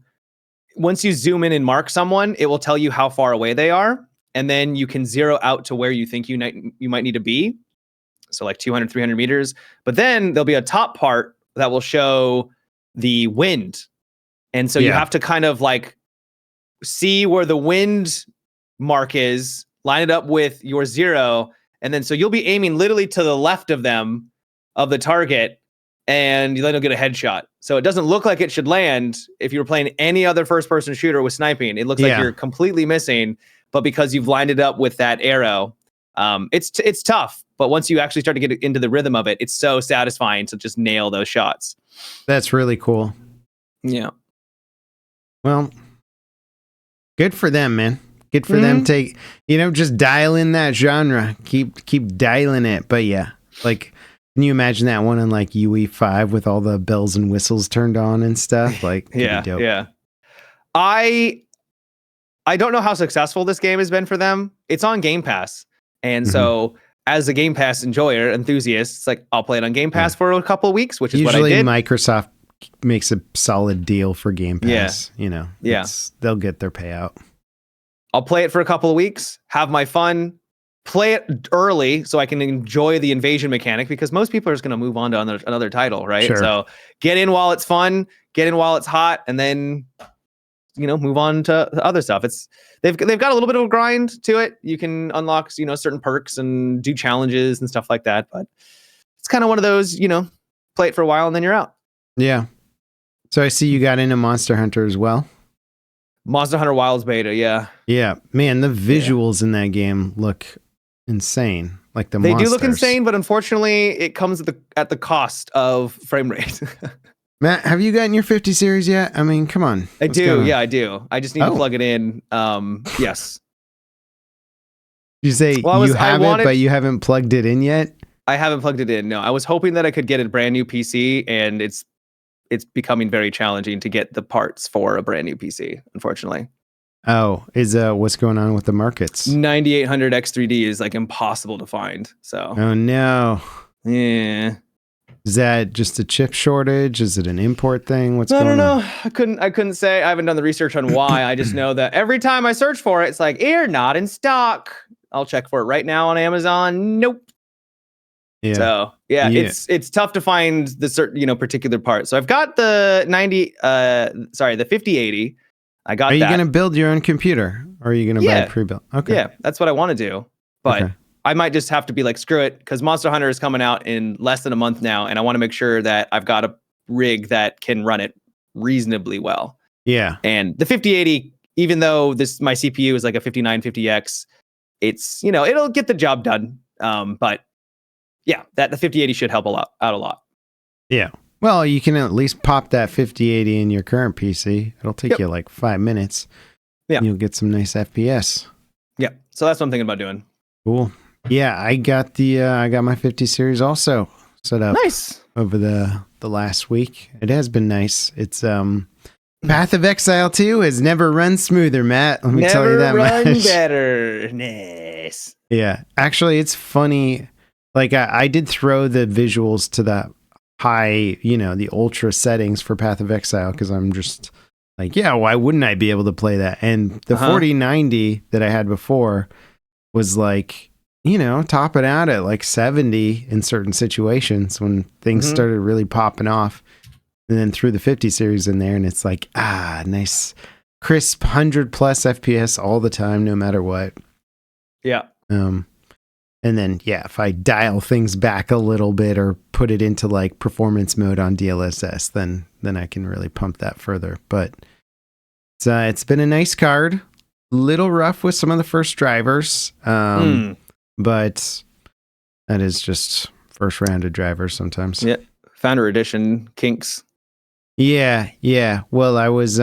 once you zoom in and mark someone, it will tell you how far away they are. And then you can zero out to where you think you might need to be. So like 200, 300 meters. But then there'll be a top part that will show the wind. And so you have to kind of like see where the wind mark is, line it up with your zero, and then so you'll be aiming literally to the left of them, of the target, and then you'll get a headshot. So it doesn't look like it should land. If you were playing any other first-person shooter with sniping, it looks like you're completely missing. But because you've lined it up with that arrow, it's tough. But once you actually start to get into the rhythm of it, it's so satisfying to just nail those shots.
That's really cool.
Yeah.
Well, good for them, man. Good for them to, just dial in that genre. Keep dialing it. But yeah, like, can you imagine that one on like UE5 with all the bells and whistles turned on and stuff? Like, dope.
Yeah. I don't know how successful this game has been for them. It's on Game Pass. And so as a Game Pass enjoyer, enthusiast, it's like, I'll play it on Game Pass for a couple of weeks, which is
usually
what I did.
Microsoft makes a solid deal for Game Pass. They'll get their payout.
I'll play it for a couple of weeks, have my fun, play it early so I can enjoy the invasion mechanic, because most people are just going to move on to another title, right?
Sure.
So get in while it's fun, get in while it's hot, and then move on to other stuff. They've got a little bit of a grind to it. You can unlock certain perks and do challenges and stuff like that, but it's kind of one of those, play it for a while and then you're out.
Yeah. So I see you got into Monster Hunter as well.
Monster Hunter Wilds beta, yeah.
Yeah, man, the visuals in that game look insane. Like they
do look insane, but unfortunately, it comes at the cost of frame rate.
Matt, have you gotten your 50 series yet? I mean, come on.
I do. I do. I just need to plug it in. Yes.
You say you have it, but you haven't plugged it in yet?
I haven't plugged it in. No, I was hoping that I could get a brand new PC, and it's becoming very challenging to get the parts for a brand new PC, unfortunately.
Oh, is what's going on with the markets?
9800 X3D is like impossible to find. So.
Oh no.
Yeah.
Is that just a chip shortage? Is it an import thing? What's going on?
I don't know. I couldn't say. I haven't done the research on why. I just know that every time I search for it, it's like, not in stock. I'll check for it right now on Amazon. Nope.
Yeah.
So it's tough to find the certain, particular part. So I've got the the 5080. I got that.
Are you going to build your own computer, or are you going to buy a pre-built? Okay.
Yeah, that's what I want to do. But I might just have to be like, screw it, because Monster Hunter is coming out in less than a month now, and I want to make sure that I've got a rig that can run it reasonably well.
Yeah.
And the 5080, even though my CPU is like a 5950X, it's, it'll get the job done. But yeah, the 5080 should help out a lot.
Yeah. Well, you can at least pop that 5080 in your current PC. It'll take you like 5 minutes. Yeah. And you'll get some nice FPS.
Yeah. So that's what I'm thinking about doing.
Cool. Yeah, I got my 50 series also set up.
Nice.
Over the last week. It has been nice. It's Path of Exile 2 has never run smoother, Matt. Let me tell you that much.
Never run better. Nice.
Yeah. Actually, it's funny. Like I did throw the visuals to the high, the ultra settings for Path of Exile, because I'm just like, why wouldn't I be able to play that? And the 4090 that I had before was like, topping out at like 70 in certain situations when things started really popping off. And then threw the 50 series in there, and it's like, nice, crisp 100+ FPS all the time, no matter what.
Yeah.
And then, if I dial things back a little bit or put it into like performance mode on DLSS, then I can really pump that further. But it's been a nice card. Little rough with some of the first drivers. But that is just first round of drivers sometimes.
Yeah. Founder edition kinks.
Yeah. Well, I was,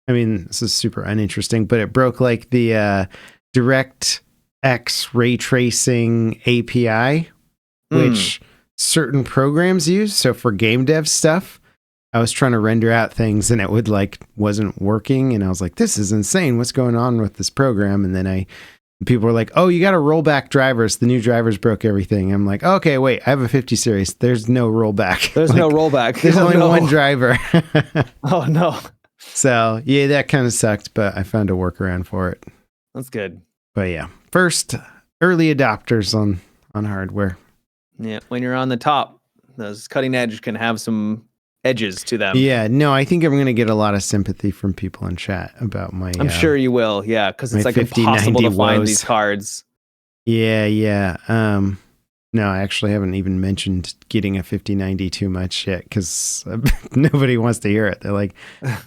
this is super uninteresting, but it broke like the DirectX ray tracing API, which certain programs use. So for game dev stuff, I was trying to render out things and it wasn't working. And I was like, this is insane. What's going on with this program? And then people were like, oh, you got to roll back drivers. The new drivers broke everything. I'm like, okay, wait, I have a 50 series. There's no rollback.
There's no rollback.
There's only one driver.
Oh, no.
So, yeah, that kind of sucked, but I found a workaround for it.
That's good.
But yeah, first early adopters on hardware.
Yeah, when you're on the top, those cutting edge can have some edges to them.
Yeah, no, I think I'm going to get a lot of sympathy from people in chat about my...
I'm sure you will, yeah, because it's like impossible to find these cards.
Yeah. No, I actually haven't even mentioned getting a 5090 too much yet because nobody wants to hear it. They're like,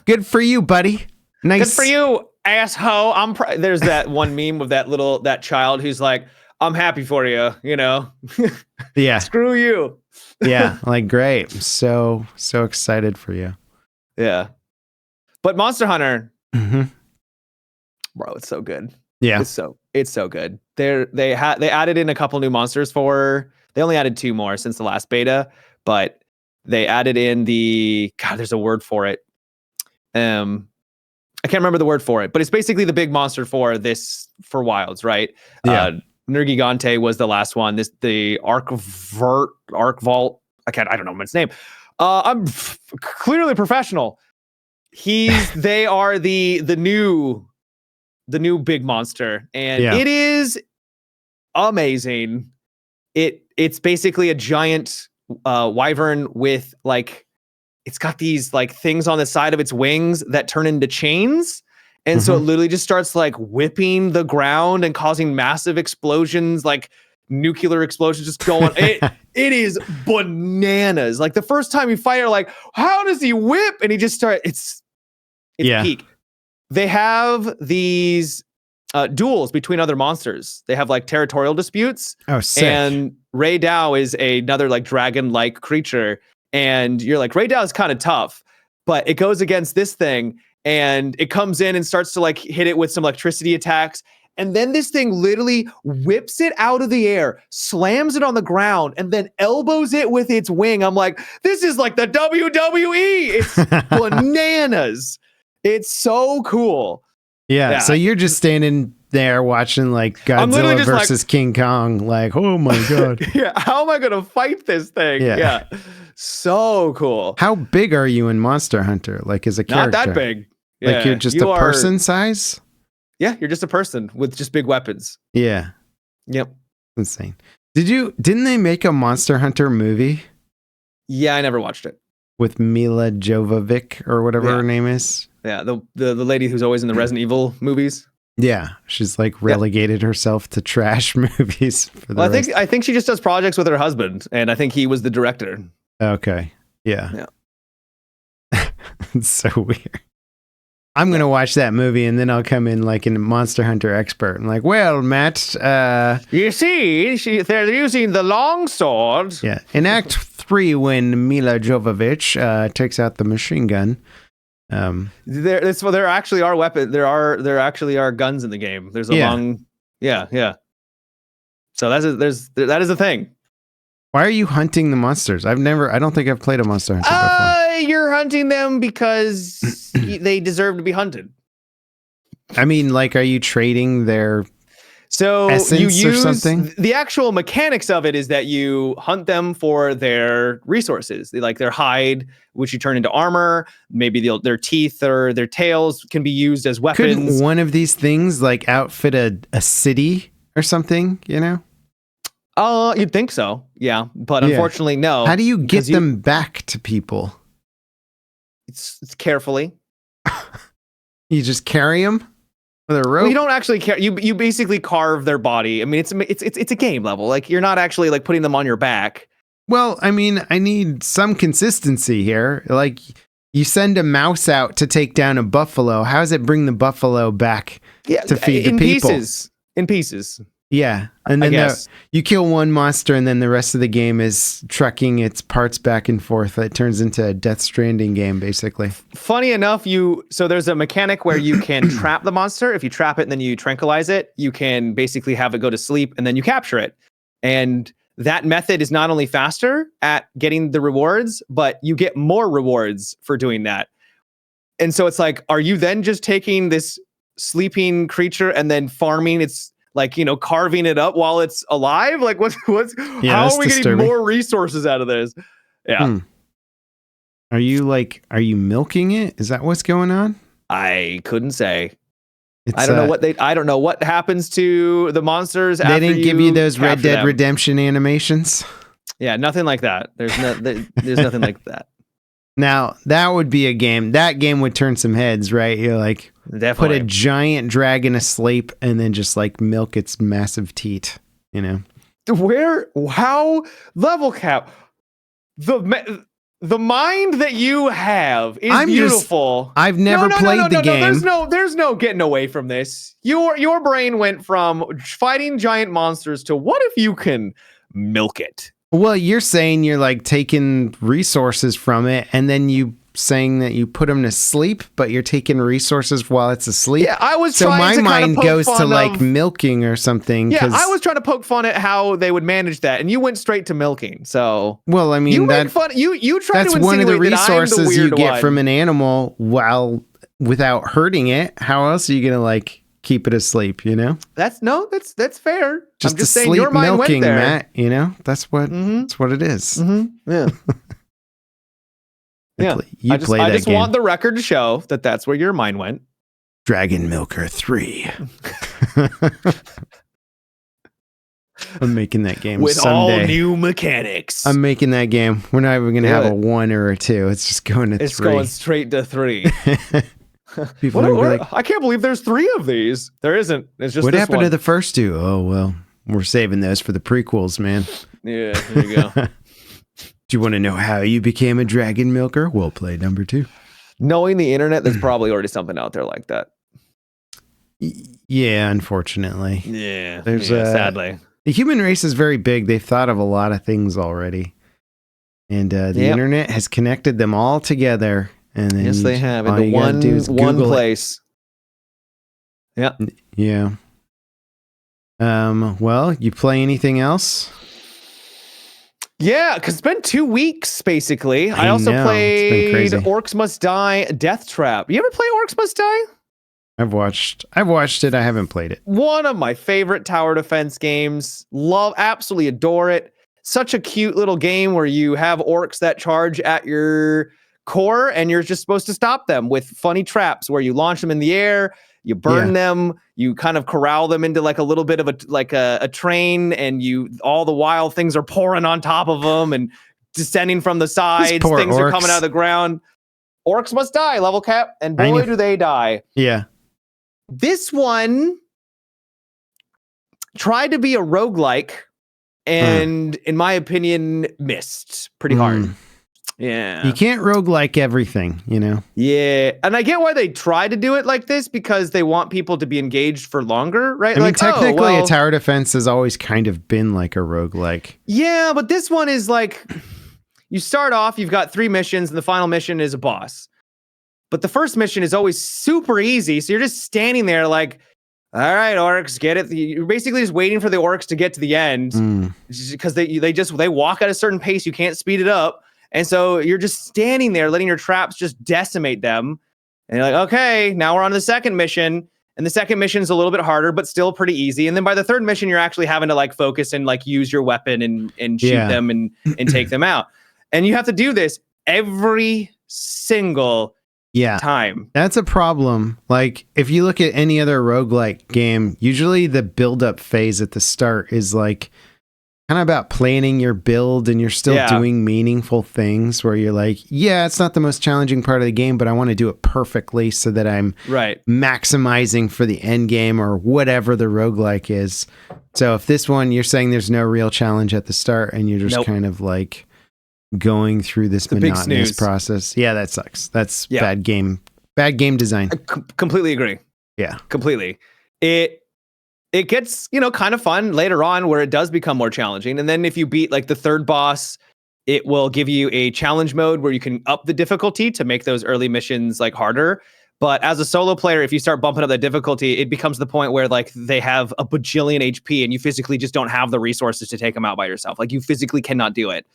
good for you, buddy. Nice.
Good for you, asshole. There's that one meme of that child who's like, I'm happy for you,
Yeah.
Screw you.
Yeah, like great. I'm so excited for you.
Yeah. But Monster Hunter,
mm-hmm.
bro, it's so good.
Yeah.
It's so good. They added in a couple new monsters they only added 2 more since the last beta, but they added in there's a word for it. I can't remember the word for it, but it's basically the big monster for Wilds, right?
Yeah.
Nergigante was the last one. The Arc Vault. I don't know its name. I'm clearly professional. They are the new big monster, and it is amazing. It's basically a giant wyvern with it's got these things on the side of its wings that turn into chains. And so it literally just starts whipping the ground and causing massive explosions, nuclear explosions just going. It is bananas. The first time you fight it, how does he whip? And he just starts, it's peak. They have these duels between other monsters. They have territorial disputes.
Oh, sick.
And Ray Dow is another dragon-like creature. And you're Ray Dow is kind of tough, but it goes against this thing and it comes in and starts to hit it with some electricity attacks. And then this thing literally whips it out of the air, slams it on the ground, and then elbows it with its wing. I'm like, this is like the WWE. It's bananas. It's so cool.
Yeah. So you're just standing there watching Godzilla versus King Kong. Oh my God.
Yeah. How am I going to fight this thing? Yeah. So cool.
How big are you in Monster Hunter? As a character?
Not that big. Yeah.
You're just a person size?
Yeah, you're just a person with just big weapons.
Yeah.
Yep.
Insane. Didn't they make a Monster Hunter movie?
Yeah, I never watched it.
With Mila Jovovich or whatever her name is?
Yeah, the lady who's always in the Resident Evil movies.
Yeah, she's relegated herself to trash movies.
I think she just does projects with her husband, and I think he was the director.
Okay. Yeah. It's so weird. I'm going to watch that movie and then I'll come in a Monster Hunter expert. I'm like, well, Matt,
you see, they're using the long sword.
Yeah. In Act 3, when Mila Jovovich takes out the machine gun.
There actually are weapons. There actually are guns in the game. There's a long. Yeah. So that is a thing.
Why are you hunting the monsters? I don't think I've played a Monster Hunter before.
You're hunting them because they deserve to be hunted.
I mean, are you trading their essence
you use
or something?
The actual mechanics of it is that you hunt them for their resources, their hide, which you turn into armor. Maybe their teeth or their tails can be used as weapons.
Couldn't one of these things outfit a city or something?
You'd think so, yeah, but unfortunately, no.
How do you get them back to people?
It's carefully.
You just carry them with a rope.
Well, you don't actually care. You basically carve their body. I mean, it's a game level. You're not actually putting them on your back.
Well, I mean, I need some consistency here. You send a mouse out to take down a buffalo. How does it bring the buffalo back to feed the people?
In pieces.
Yeah, and then you kill one monster, and then the rest of the game is trucking its parts back and forth. It turns into a Death Stranding game, basically.
Funny enough, so there's a mechanic where you can trap the monster. If you trap it and then you tranquilize it, you can basically have it go to sleep, and then you capture it. And that method is not only faster at getting the rewards, but you get more rewards for doing that. And so it's are you then just taking this sleeping creature and then farming its carving it up while it's alive? What's how are we getting more resources out of this? Yeah.
Are you milking it? Is that what's going on?
I couldn't say. I don't know what happens to the monsters.
They didn't give you those Red Dead Redemption animations.
Yeah, nothing like that. There's nothing like that.
Now, that would be a game. That game would turn some heads, right? You're
Definitely.
Put a giant dragon asleep and then just milk its massive teat. you know.
How level cap the mind that you have is beautiful.
I've never played the game.
There's no getting away from this. Your brain went from fighting giant monsters to what if you can milk it?
Well, you're saying you're like taking resources from it, and then you saying that you put them to sleep, but you're taking resources while it's asleep.
Yeah, I was
so
trying
my
to kind of
mind
poke
goes
fun
to like
of,
milking or something.
Yeah, I was trying to poke fun at how they would manage that, and you went straight to milking. So
well, I mean,
you make fun. You try to insinuate
one of the resources you get
one.
from an animal without hurting it. How else are you gonna like keep it asleep? You know,
that's fair.
Just
I'm just
saying
your mind
milking,
went there.
Matt. You know, that's what it is.
Yeah. Yeah, I just want the record to show that that's where your mind went.
Dragon Milker 3. I'm making that game
with
someday.
all new mechanics.
I'm making that game. We're not even going to have a 1 or a 2. It's just going to 3.
It's going straight to 3.
People are like,
I can't believe there's 3 of these. There isn't. It's just
what
this
happened
one.
to the first 2? Oh, well, we're saving those for the prequels, man.
Yeah, there you go.
Do you want to know how you became a dragon milker? We'll play number 2.
Knowing the internet, there's probably already something out there like that.
Yeah, unfortunately.
Yeah,
there's
sadly.
The human race is very big. They've thought of a lot of things already. And the internet has connected them all together. And then
yes, they have. In one place. Yeah.
Yeah. Well, you play anything else?
Yeah, because it's been 2 weeks, basically. I also played Orcs Must Die, Deathtrap. You ever play Orcs Must Die?
I've watched it. I haven't played it.
One of my favorite tower defense games. Absolutely adore it. Such a cute little game where you have orcs that charge at your core, and you're just supposed to stop them with funny traps where you launch them in the air, you burn them, you kind of corral them into like a little bit of a train, and all the wild things are pouring on top of them and descending from the sides. Things
orcs
are coming out of the ground. Orcs must die, level cap, and boy, do they die.
Yeah.
This one tried to be a roguelike, and in my opinion, missed pretty hard. Yeah.
You can't roguelike everything, you know?
Yeah. And I get why they try to do it like this, because they want people to be engaged for longer, right?
I mean, technically, a tower defense has always kind of been like a roguelike.
Yeah, but this one is like, you start off, you've got 3 missions, and the final mission is a boss. But the first mission is always super easy, so you're just standing there like, all right, orcs, get it. You're basically just waiting for the orcs to get to the end, because they walk at a certain pace. You can't speed it up. And so you're just standing there letting your traps just decimate them. And you're like, okay, now we're on the second mission. And the second mission is a little bit harder, but still pretty easy. And then by the third mission, you're actually having to like focus and like use your weapon and shoot them and take them out. And you have to do this every single time.
That's a problem. Like if you look at any other roguelike game, usually the build-up phase at the start is like kind of about planning your build, and you're still doing meaningful things where you're like, it's not the most challenging part of the game, but I want to do it perfectly so that I'm maximizing for the end game or whatever the roguelike is. So if this one, you're saying there's no real challenge at the start and you're just kind of like going through this monotonous process. Yeah, that sucks. That's bad game design.
I completely agree.
Yeah.
Completely. It gets, kind of fun later on where it does become more challenging. And then if you beat like the third boss, it will give you a challenge mode where you can up the difficulty to make those early missions like harder. But as a solo player, if you start bumping up the difficulty, it becomes the point where like they have a bajillion HP and you physically just don't have the resources to take them out by yourself. Like you physically cannot do it.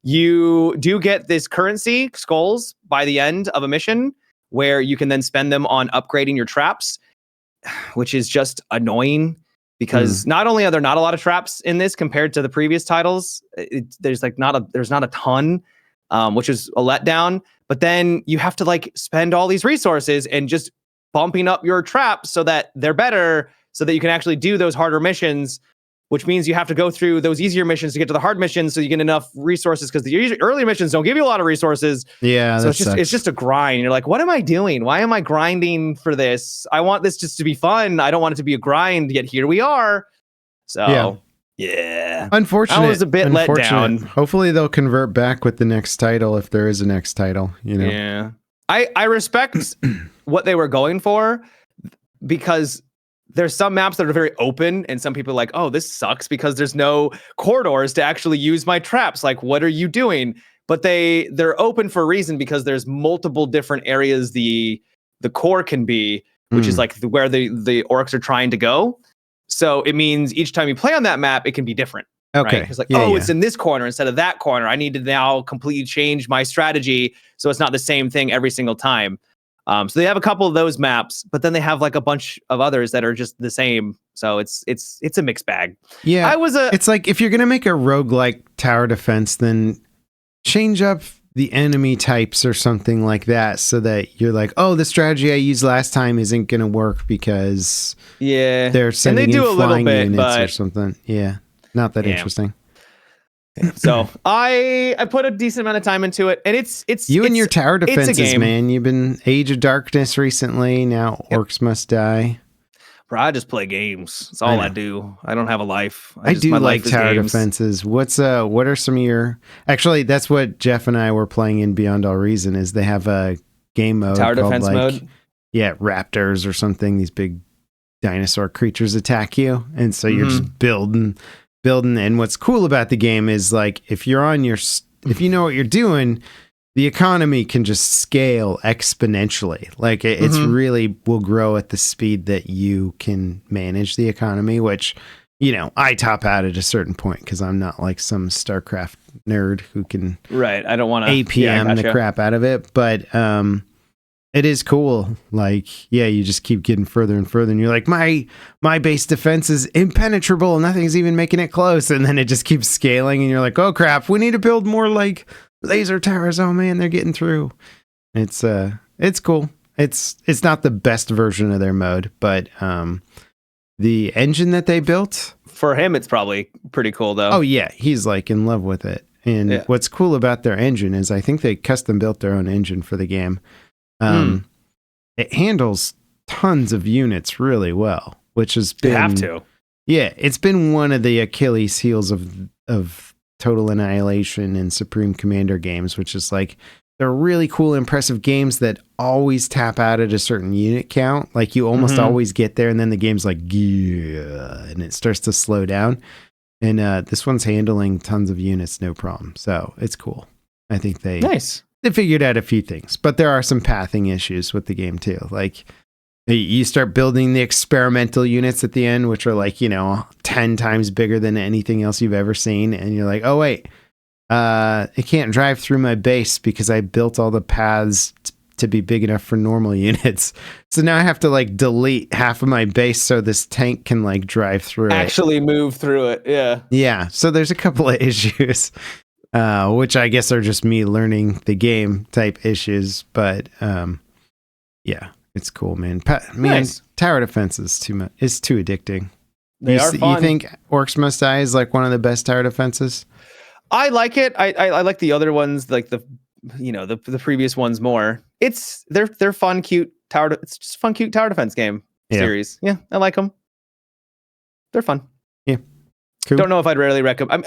You do get this currency, skulls, by the end of a mission where you can then spend them on upgrading your traps, which is just annoying because not only are there not a lot of traps in this compared to the previous titles, there's not a ton, which is a letdown. But then you have to like spend all these resources and just bumping up your traps so that they're better, so that you can actually do those harder missions, which means you have to go through those easier missions to get to the hard missions so you get enough resources, because the early missions don't give you a lot of resources.
Yeah,
so it's just a grind. You're like, what am I doing? Why am I grinding for this? I want this just to be fun. I don't want it to be a grind, yet here we are. So Yeah.
Unfortunate.
I was a bit let down.
Hopefully they'll convert back with the next title if there is a next title, you know.
Yeah. I respect what they were going for, because there's some maps that are very open and some people are like, oh, this sucks because there's no corridors to actually use my traps. Like, what are you doing? But they're open for a reason, because there's multiple different areas the core can be, which is like where the orcs are trying to go. So it means each time you play on that map, it can be different.
Okay.
Right? It's like, it's in this corner instead of that corner. I need to now completely change my strategy so it's not the same thing every single time. So they have a couple of those maps, but then they have like a bunch of others that are just the same. So it's a mixed bag.
Yeah. It's like, if you're going to make a roguelike tower defense, then change up the enemy types or something like that, so that you're like, oh, the strategy I used last time isn't going to work because they're sending in flying units or something. Yeah. Not that interesting.
So I put a decent amount of time into it, and it's
and your tower defenses, man. You've been Age of Darkness recently. Now Orcs Must Die.
Bro, I just play games. That's all I do. I don't have a life.
I do like tower defenses. What are some of your? Actually, that's what Jeff and I were playing in Beyond All Reason. Is they have a game mode
tower
called
defense mode.
Yeah, raptors or something. These big dinosaur creatures attack you, and so you're just building. And what's cool about the game is, like, if you know what you're doing, the economy can just scale exponentially. Like it's really will grow at the speed that you can manage the economy, which, you know, I top out at a certain point because I'm not like some StarCraft nerd who can
I don't want to
APM the crap out of it. But it is cool. Like, you just keep getting further and further, and you're like, my base defense is impenetrable. Nothing's even making it close. And then it just keeps scaling, and you're like, oh crap, we need to build more like laser towers. Oh man, they're getting through. It's cool. It's not the best version of their mode, but the engine that they built
for him, it's probably pretty cool though.
Oh yeah, he's like in love with it. And what's cool about their engine is I think they custom built their own engine for the game. It handles tons of units really well, which has been,
you have to.
Yeah, it's been one of the Achilles heels of Total Annihilation and Supreme Commander games, which is like, they're really cool, impressive games that always tap out at a certain unit count. Like you almost always get there, and then the game's like, and it starts to slow down. And this one's handling tons of units, no problem. So it's cool. I think they figured out a few things, but there are some pathing issues with the game too. Like you start building the experimental units at the end, which are like, 10 times bigger than anything else you've ever seen. And you're like, oh wait, it can't drive through my base because I built all the paths to be big enough for normal units. So now I have to like delete half of my base so this tank can like drive through
actually move through it. Yeah.
Yeah. So there's a couple of issues. Which I guess are just me learning the game type issues, but it's cool, man.
Nice.
Tower defense is too addicting.
They are fun.
You think Orcs Must Die is like one of the best tower defenses?
I like it. I like the other ones, like the previous ones more. They're fun, cute tower. It's just fun, cute tower defense game series. Yeah, I like them. They're fun.
Yeah, cool.
Don't know if I'd rarely recommend.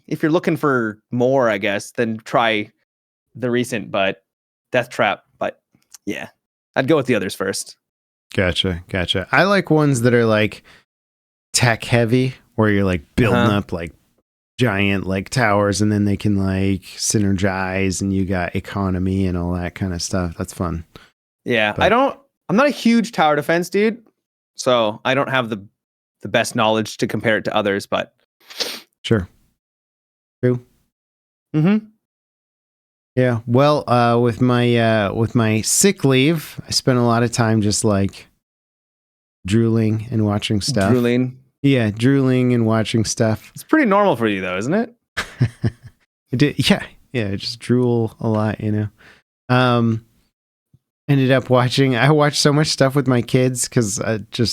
If you're looking for more, I guess, then try the recent, but Deathtrap. But yeah, I'd go with the others first.
Gotcha. I like ones that are like tech heavy, where you're like building up like giant like towers, and then they can like synergize, and you got economy and all that kind of stuff. That's fun.
Yeah, I'm not a huge tower defense dude, so I don't have the best knowledge to compare it to others, but
sure. True.
Mm-hmm.
Yeah. Well, with my sick leave, I spent a lot of time just like drooling and watching stuff. Yeah, drooling and watching stuff.
It's pretty normal for you though, isn't it?
Yeah, just drool a lot, Ended up I watched so much stuff with my kids because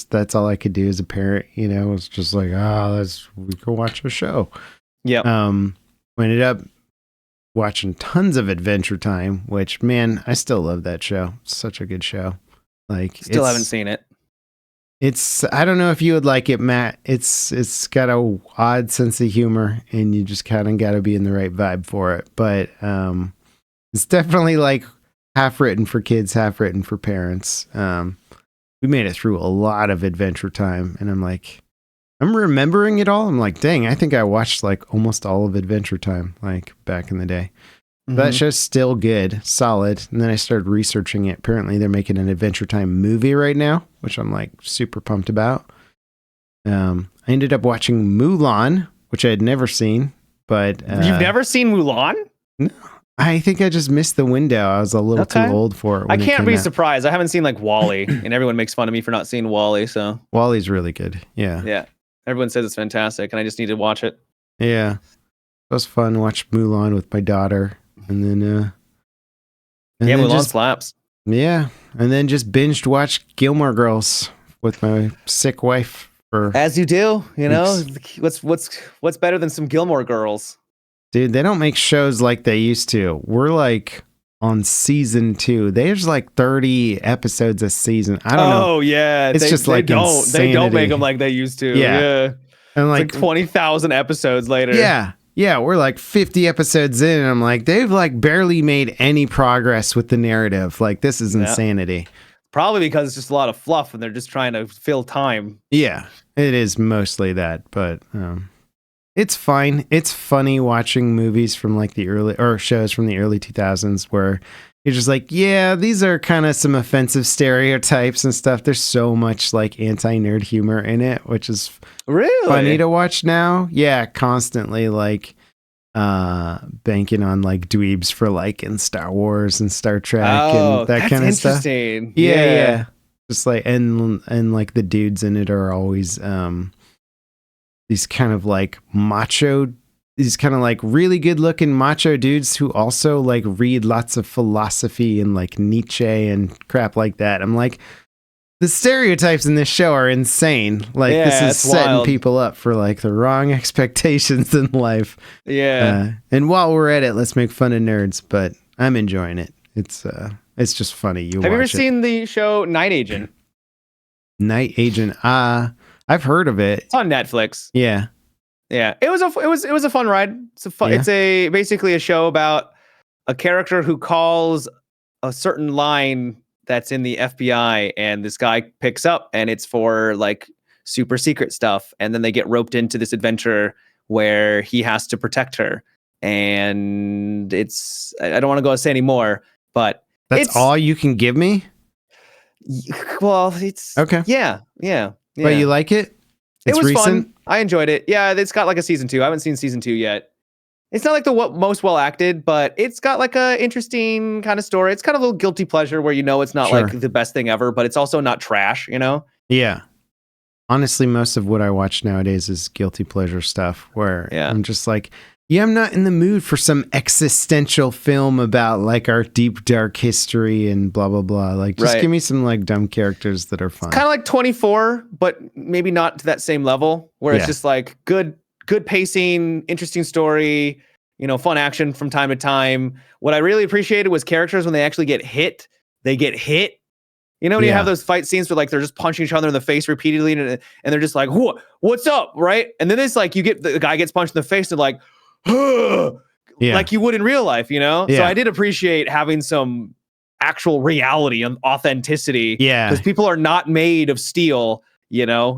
that's all I could do as a parent, It's just like, we go watch a show.
Yeah.
We ended up watching tons of Adventure Time, which, man, I still love that show. It's such a good show. Like,
still haven't seen it.
I don't know if you would like it, Matt. It's got a odd sense of humor, and you just kind of got to be in the right vibe for it. But it's definitely like half written for kids, half written for parents. We made it through a lot of Adventure Time, and I'm remembering it all. I'm like, dang, I think I watched like almost all of Adventure Time, like back in the day. That show's still good, solid. And then I started researching it. Apparently, they're making an Adventure Time movie right now, which I'm like super pumped about. I ended up watching Mulan, which I had never seen. But
you've never seen Mulan?
No, I think I just missed the window. I was a little too old for it.
I can't be surprised. I haven't seen like WALL-E, and everyone makes fun of me for not seeing WALL-E. So
WALL-E's really good. Yeah.
Everyone says it's fantastic, and I just need to watch it.
Yeah, it was fun. Watch Mulan with my daughter. And then,
Mulan slaps.
Yeah. And then just binged watch Gilmore Girls with my sick wife.
As you do, you know, what's better than some Gilmore Girls?
Dude, they don't make shows like they used to. We're like on season 2. There's like 30 episodes a season. I don't know.
Oh yeah.
It's just like insanity.
They don't make them like they used to. Yeah.
And
like 20,000 episodes later.
Yeah, we're like 50 episodes in, and I'm like, they've like barely made any progress with the narrative. Like, this is insanity.
Probably because it's just a lot of fluff, and they're just trying to fill time.
Yeah, it is mostly that, but it's fine. It's funny watching movies from like shows from the early 2000s where you're just like, yeah, these are kind of some offensive stereotypes and stuff. There's so much like anti-nerd humor in it, which is
really
funny to watch now. Yeah, constantly like banking on like dweebs for like in Star Wars and Star Trek and that kind of stuff. Yeah. Just like and like the dudes in it are always these kind of like macho, these kind of like really good looking macho dudes who also like read lots of philosophy and like Nietzsche and crap like that. I'm like, the stereotypes in this show are insane. Like, this is setting people up for like the wrong expectations in life.
Yeah.
And while we're at it, let's make fun of nerds, but I'm enjoying it. It's just funny.
Have you ever seen the show Night Agent?
Night Agent. I've heard of it.
It's on Netflix.
Yeah.
Yeah. It was a fun ride. It's basically a show about a character who calls a certain line that's in the FBI, and this guy picks up, and it's for like super secret stuff. And then they get roped into this adventure where he has to protect her. And I don't want to go say any more, but
that's all you can give me.
Well, it's
okay.
Yeah.
But you like it?
It was recent? Fun. I enjoyed it. Yeah, it's got like a season 2. I haven't seen season 2 yet. It's not like the most well acted, but it's got like a interesting kind of story. It's kind of a little guilty pleasure where it's not like the best thing ever, but it's also not trash, you know?
Yeah. Honestly, most of what I watch nowadays is guilty pleasure stuff where I'm just like, I'm not in the mood for some existential film about like our deep, dark history and blah, blah, blah. Like, just give me some like dumb characters that are fun.
Kind of like 24, but maybe not to that same level where it's just like good pacing, interesting story, fun action from time to time. What I really appreciated was characters when they actually get hit. They get hit. You know, when you have those fight scenes where like they're just punching each other in the face repeatedly, and they're just like, "What's up?" Right? And then it's like you get the guy gets punched in the face and like, like you would in real life, you know? So I did appreciate having some actual reality and authenticity.
Yeah.
Because people are not made of steel,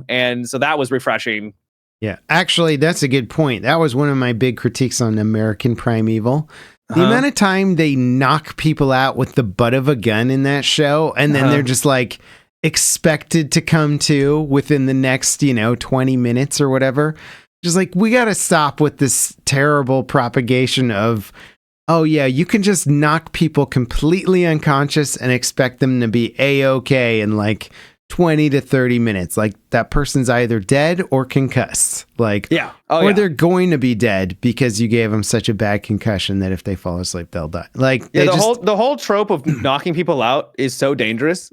and so that was refreshing.
Yeah, actually, that's a good point. That was one of my big critiques on American Primeval. The amount of time they knock people out with the butt of a gun in that show, and then they're just like expected to come to within the next, 20 minutes or whatever. Just like, we got to stop with this terrible propagation of, oh yeah, you can just knock people completely unconscious and expect them to be A-okay in like 20 to 30 minutes. Like, that person's either dead or concussed. Like, they're going to be dead because you gave them such a bad concussion that if they fall asleep, they'll die. Like,
the whole trope of knocking people out is so dangerous.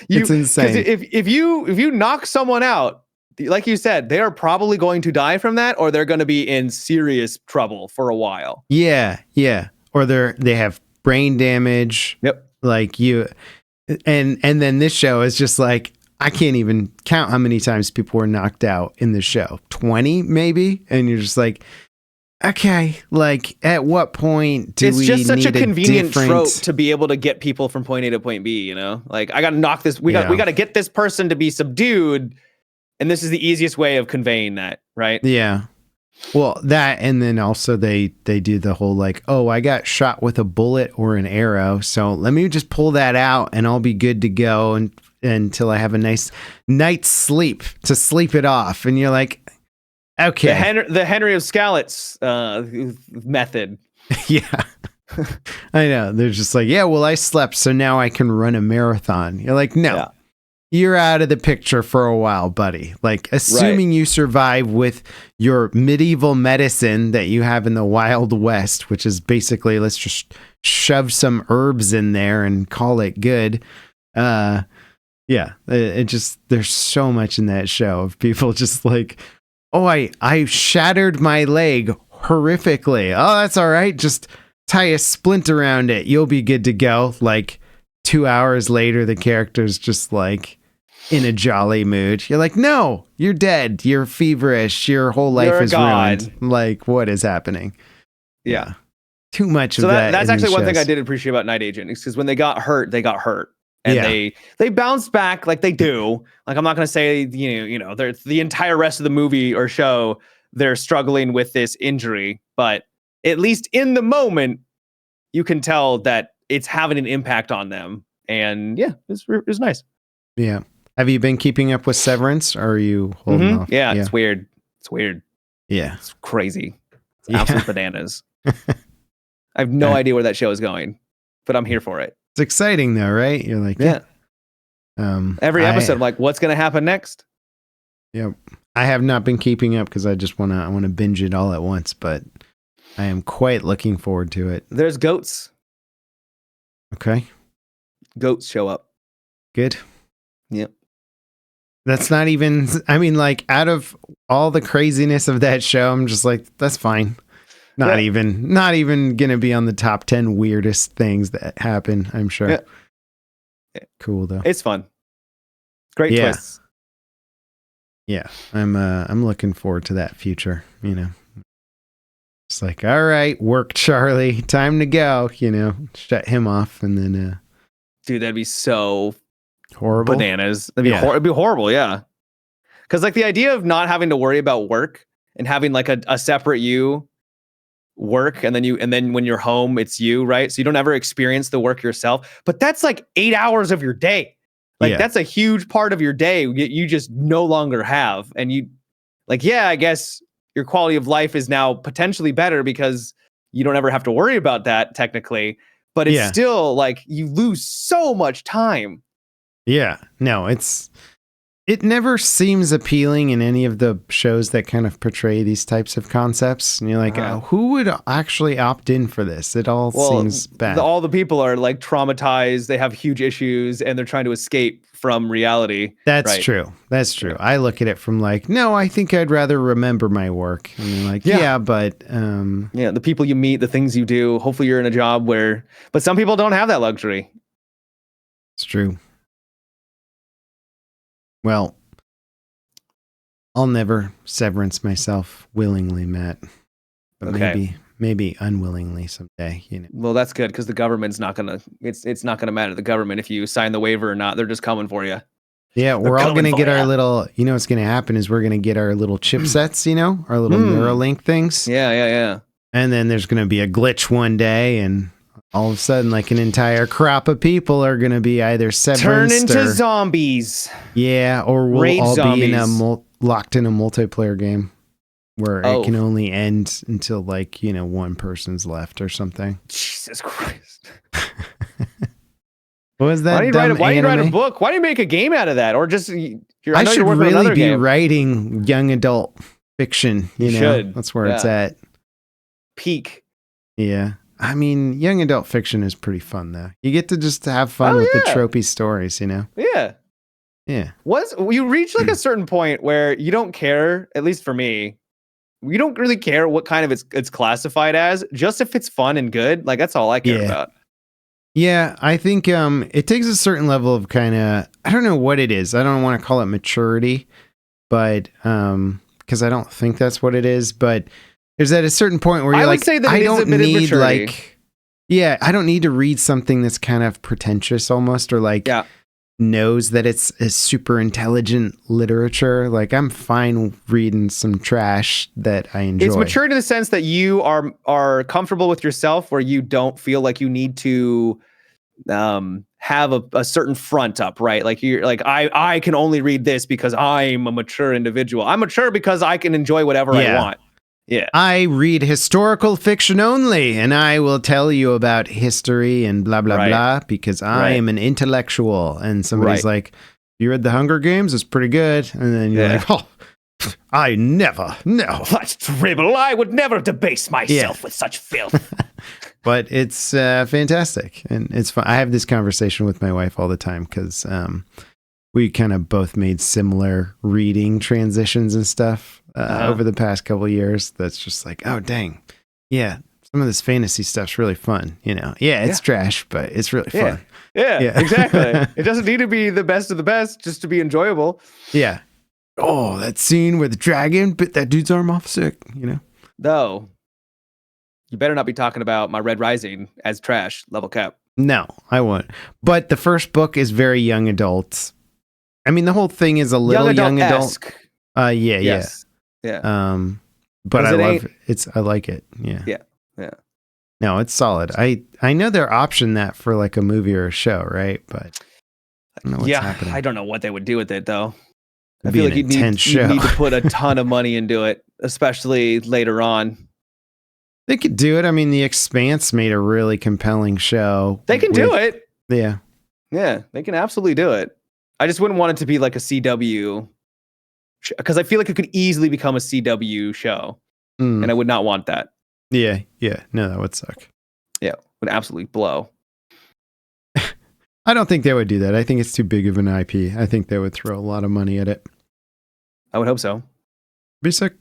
It's insane.
If you knock someone out, like you said, they are probably going to die from that, or they're going to be in serious trouble for a while.
Yeah. Or they have brain damage.
Yep.
Like you. And then this show is just like, I can't even count how many times people were knocked out in the show. 20 maybe, and you're just like, okay, like at what point do we need
It's just such a convenient trope
different...
to be able to get people from point A to point B, you know? Like I got to knock this we got to get this person to be subdued, and this is the easiest way of conveying that, right?
Yeah. Well, that, and then also they do the whole like, oh, I got shot with a bullet or an arrow, so let me just pull that out and I'll be good to go until I have a nice night's sleep to sleep it off. And you're like, okay.
The Henry of Skalitz method.
Yeah. I know. They're just like, yeah, well, I slept, so now I can run a marathon. You're like, no. Yeah. You're out of the picture for a while, buddy. Like, assuming you survive with your medieval medicine that you have in the Wild West, which is basically, let's just shove some herbs in there and call it good. It just, there's so much in that show of people just like, oh, I shattered my leg horrifically. Oh, that's all right. Just tie a splint around it. You'll be good to go. Like 2 hours later, the character's just like, in a jolly mood. You're like, no, you're dead. You're feverish. Your whole life is ruined. Like, what is happening? Yeah. Too much of that.
That's actually one thing I did appreciate about Night Agent, is because when they got hurt, they got hurt. And they bounced back like they do. Like, I'm not going to say, the entire rest of the movie or show, they're struggling with this injury. But at least in the moment, you can tell that it's having an impact on them. And yeah, it was nice.
Yeah. Have you been keeping up with Severance, or are you holding off?
Yeah, it's weird. It's weird.
Yeah.
It's crazy. It's absolute bananas. I have no idea where that show is going, but I'm here for it.
It's exciting though, right? You're like,
every episode, I'm like, what's going to happen next?
Yep. I have not been keeping up because I want to binge it all at once, but I am quite looking forward to it.
There's goats.
Okay.
Goats show up.
Good.
Yep.
That's not even, I mean, like, out of all the craziness of that show, I'm just like, that's fine. Not even going to be on the top 10 weirdest things that happen, I'm sure.
Yeah.
Cool, though.
It's fun. Great twists.
Yeah. I'm looking forward to that future, It's like, all right, work, Charlie. Time to go, shut him off. And then,
dude, that'd be so
horrible.
Bananas. It'd be horrible, yeah. Because like the idea of not having to worry about work and having like a separate you work, and then when you're home, it's you, right? So you don't ever experience the work yourself. But that's like 8 hours of your day. Like that's a huge part of your day you just no longer have. And you like, I guess your quality of life is now potentially better because you don't ever have to worry about that technically. But it's still like you lose so much time.
Yeah, no, it never seems appealing in any of the shows that kind of portray these types of concepts. And you're like, who would actually opt in for this? It all seems bad.
All the people are like traumatized. They have huge issues and they're trying to escape from reality.
That's true. That's true. I look at it from like, no, I think I'd rather remember my work. And you're like, but...
the people you meet, the things you do. Hopefully you're in a job but some people don't have that luxury.
It's true. Well, I'll never severance myself willingly, Matt. But maybe unwillingly someday,
Well, that's good because the government's not gonna. It's not gonna matter to the government if you sign the waiver or not. They're just coming for you.
Yeah, we're all gonna get our little. What's gonna happen is we're gonna get our little chipsets. Our little Neuralink things.
Yeah.
And then there's gonna be a glitch one day, and all of a sudden, like an entire crop of people are going to be either
turn into zombies.
Yeah, or we'll all be locked in a multiplayer game where it can only end until like, one person's left or something.
Jesus Christ.
What was that?
Why do you write a book? Why do you make a game out of that? Or just
I should really be writing young adult fiction. You should. That's where it's at.
Peak.
Yeah. I mean, young adult fiction is pretty fun, though. You get to just have fun with the tropey stories,
Yeah.
Yeah.
You reach like a certain point where you don't care, at least for me, you don't really care what kind of it's classified as, just if it's fun and good. Like, that's all I care about.
Yeah, I think it takes a certain level of kind of, I don't know what it is. I don't want to call it maturity, but because I don't think that's what it is, but there's at a certain point where you're
I would
like,
say that
I
it is
don't
a bit of
need
maturity.
like, yeah, I don't need to read something that's kind of pretentious almost, or like
Yeah.
knows that it's a super intelligent literature. Like I'm fine reading some trash that I enjoy.
It's mature in the sense that you are comfortable with yourself, where you don't feel like you need to have a certain front up, right? Like you're like, I can only read this because I'm a mature individual. I'm mature because I can enjoy whatever I want. Yeah.
I read historical fiction only, and I will tell you about history and blah, blah, blah, because I am an intellectual. And somebody's like, you read The Hunger Games? It's pretty good. And then you're like, oh, I never, no.
That's dribble. I would never debase myself with such filth.
But it's fantastic. And it's fun. I have this conversation with my wife all the time because we kind of both made similar reading transitions and stuff over the past couple of years. That's just like, oh, dang. Yeah. Some of this fantasy stuff's really fun. You know, it's trash, but it's really fun.
Yeah, exactly. It doesn't need to be the best of the best just to be enjoyable.
Yeah. Oh, that scene where the dragon bit that dude's arm off, sick, you know?
Though, you better not be talking about my Red Rising as trash, level cap.
No, I won't. But the first book is very young adult. I mean, the whole thing is a little young adult. Yeah. But I love it. I like it. Yeah. No, it's solid. I know they're optioned that for like a movie or a show, right? But I don't know what's happening.
I don't know what they would do with it though. I
It'd
feel like you'd need to put a ton of money into it, especially later on.
They could do it. I mean, The Expanse made a really compelling show.
They can do it.
Yeah.
Yeah, they can absolutely do it. I just wouldn't want it to be like a CW, because I feel like it could easily become a CW show, and I would not want that.
Yeah. No, that would suck.
Yeah, would absolutely blow.
I don't think they would do that. I think it's too big of an IP. I think they would throw a lot of money at it.
I would hope so.
Be sick.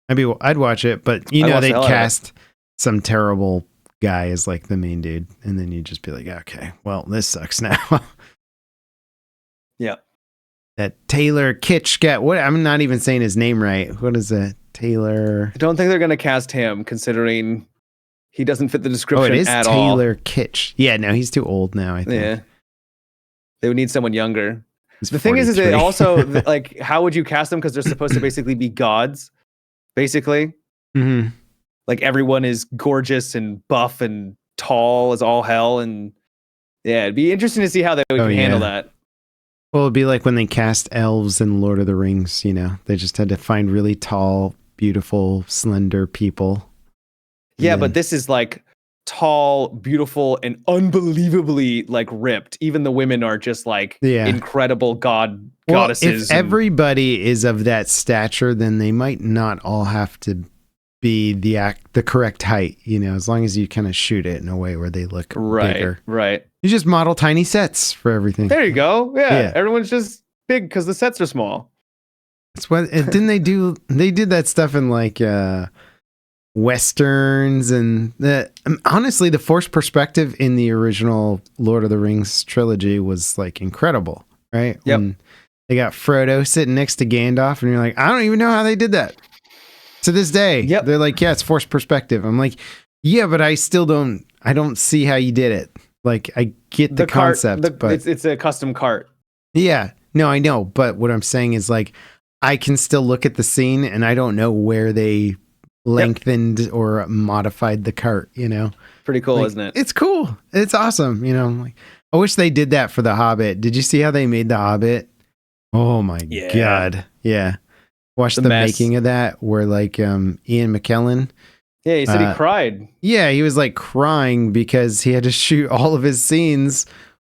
I'd watch it, but they'd cast some terrible guy as like the main dude, and then you'd just be like, okay, well, this sucks now.
Yeah.
That Taylor Kitsch guy. What? I'm not even saying his name right. What is that? Taylor.
I don't think they're going to cast him, considering he doesn't fit the description at all.
It is Taylor Kitsch. Yeah, no, he's too old now, I think.
Yeah. They would need someone younger.
He's
the
43.
thing is they also, like, how would you cast them? Because they're supposed to basically be gods, basically.
Mm-hmm.
Like, everyone is gorgeous and buff and tall as all hell. And yeah, it'd be interesting to see how they would handle that.
Well, it'd be like when they cast elves in Lord of the Rings, They just had to find really tall, beautiful, slender people.
Yeah, but this is like tall, beautiful, and unbelievably like ripped. Even the women are just like incredible goddesses.
If everybody is of that stature, then they might not all have to be the correct height, as long as you kind of shoot it in a way where they look bigger.
Right.
You just model tiny sets for everything.
There you go. Yeah. Everyone's just big because the sets are small.
That's what. Didn't they do? They did that stuff in like westerns and honestly, the forced perspective in the original Lord of the Rings trilogy was like incredible, right?
Yep.
When they got Frodo sitting next to Gandalf, and you're like, I don't even know how they did that. To this day, they're like, yeah, it's forced perspective. I'm like, yeah, but I don't see how you did it. Like, I get the concept, but
it's a custom cart.
Yeah, no, I know. But what I'm saying is like, I can still look at the scene and I don't know where they lengthened or modified the cart,
Pretty cool,
like,
isn't it?
It's cool. It's awesome. Like, I wish they did that for The Hobbit. Did you see how they made The Hobbit? Oh my God. Yeah. Watch the making of that where like Ian McKellen.
Yeah, he said he cried.
Yeah, he was like crying because he had to shoot all of his scenes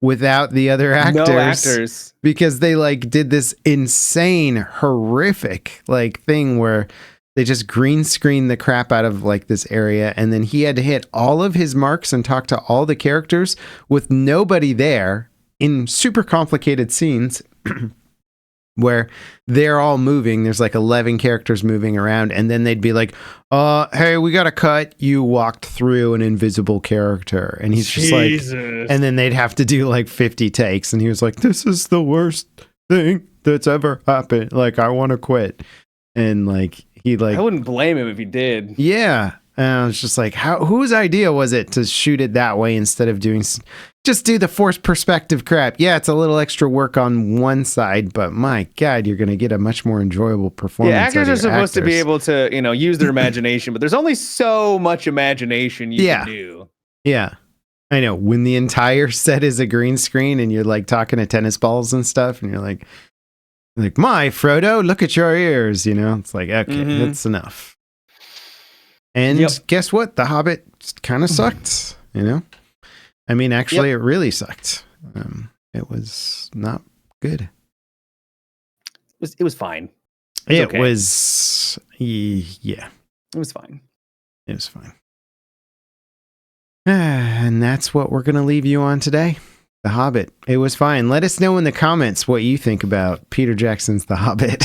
without the other actors.
No actors.
Because they like did this insane, horrific like thing where they just green screened the crap out of like this area. And then he had to hit all of his marks and talk to all the characters with nobody there in super complicated scenes. where they're all moving. There's like 11 characters moving around, and then they'd be like, hey, we got to cut. You walked through an invisible character. And he's just like, and then they'd have to do like 50 takes. And he was like, this is the worst thing that's ever happened. Like, I want to quit. And like, I
wouldn't blame him if he did.
Yeah. And I was just like, whose idea was it to shoot it that way instead of just do the forced perspective crap? Yeah, it's a little extra work on one side, but my God, you're going to get a much more enjoyable performance.
Yeah, actors are supposed to be able to, use their imagination, but there's only so much imagination you can do.
Yeah. I know. When the entire set is a green screen and you're like talking to tennis balls and stuff, and you're like, my Frodo, look at your ears. It's like, okay, that's enough. And guess what? The Hobbit kind of sucked, I mean, actually, it really sucked. It was not good.
It was fine.
It was, yeah.
It was fine.
It was fine. And that's what we're going to leave you on today. The Hobbit. It was fine. Let us know in the comments what you think about Peter Jackson's The Hobbit.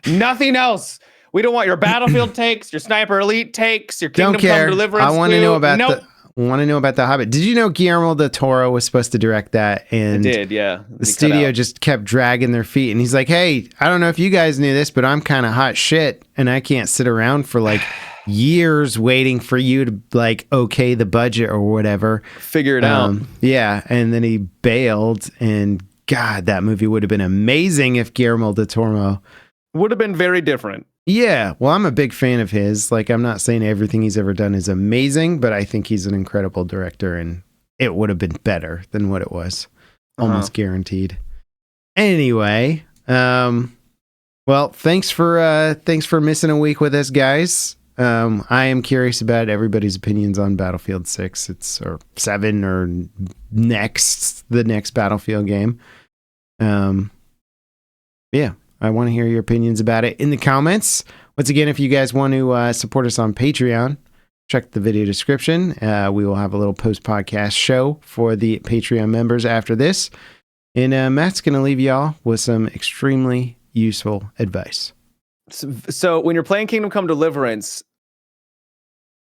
Nothing else. We don't want your Battlefield takes, your Sniper Elite takes, your Kingdom Come Deliverance.
I want to know about The Hobbit. Did you know Guillermo del Toro was supposed to direct that? And
it did, yeah.
The studio just kept dragging their feet. And he's like, hey, I don't know if you guys knew this, but I'm kind of hot shit. And I can't sit around for like years waiting for you to like, okay, the budget or whatever.
Figure it out.
Yeah. And then he bailed. And God, that movie would have been amazing if Guillermo del Toro
would have been very different.
Yeah, well, I'm a big fan of his. Like, I'm not saying everything he's ever done is amazing, but I think he's an incredible director, and it would have been better than what it was. Almost guaranteed. Anyway, well, thanks for missing a week with us, guys. I am curious about everybody's opinions on Battlefield 6. Or 7 or the next Battlefield game. Yeah. I want to hear your opinions about it in the comments. Once again, if you guys want to support us on Patreon, check the video description. We will have a little post-podcast show for the Patreon members after this. And Matt's going to leave y'all with some extremely useful advice.
So when you're playing Kingdom Come Deliverance,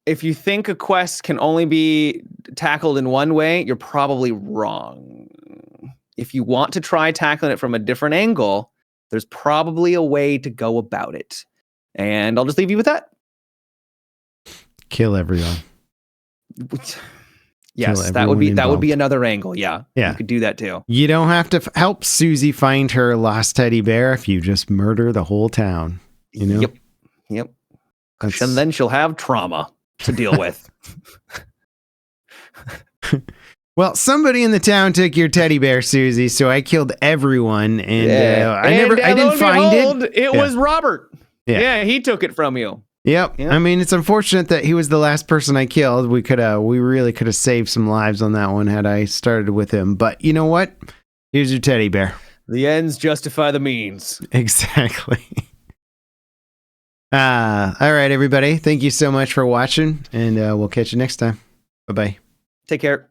if you think a quest can only be tackled in one way, you're probably wrong. If you want to try tackling it from a different angle, there's probably a way to go about it. And I'll just leave you with that.
Kill everyone.
Yes, that would be another angle. Yeah. You could do that too.
You don't have to help Susie find her lost teddy bear if you just murder the whole town.
Yep. And then she'll have trauma to deal with.
Well, somebody in the town took your teddy bear, Susie, so I killed everyone, and I didn't find it.
It was Robert. Yeah, he took it from you.
Yep. I mean, it's unfortunate that he was the last person I killed. We really could have saved some lives on that one had I started with him. But you know what? Here's your teddy bear.
The ends justify the means.
Exactly. All right, everybody. Thank you so much for watching, and we'll catch you next time. Bye-bye.
Take care.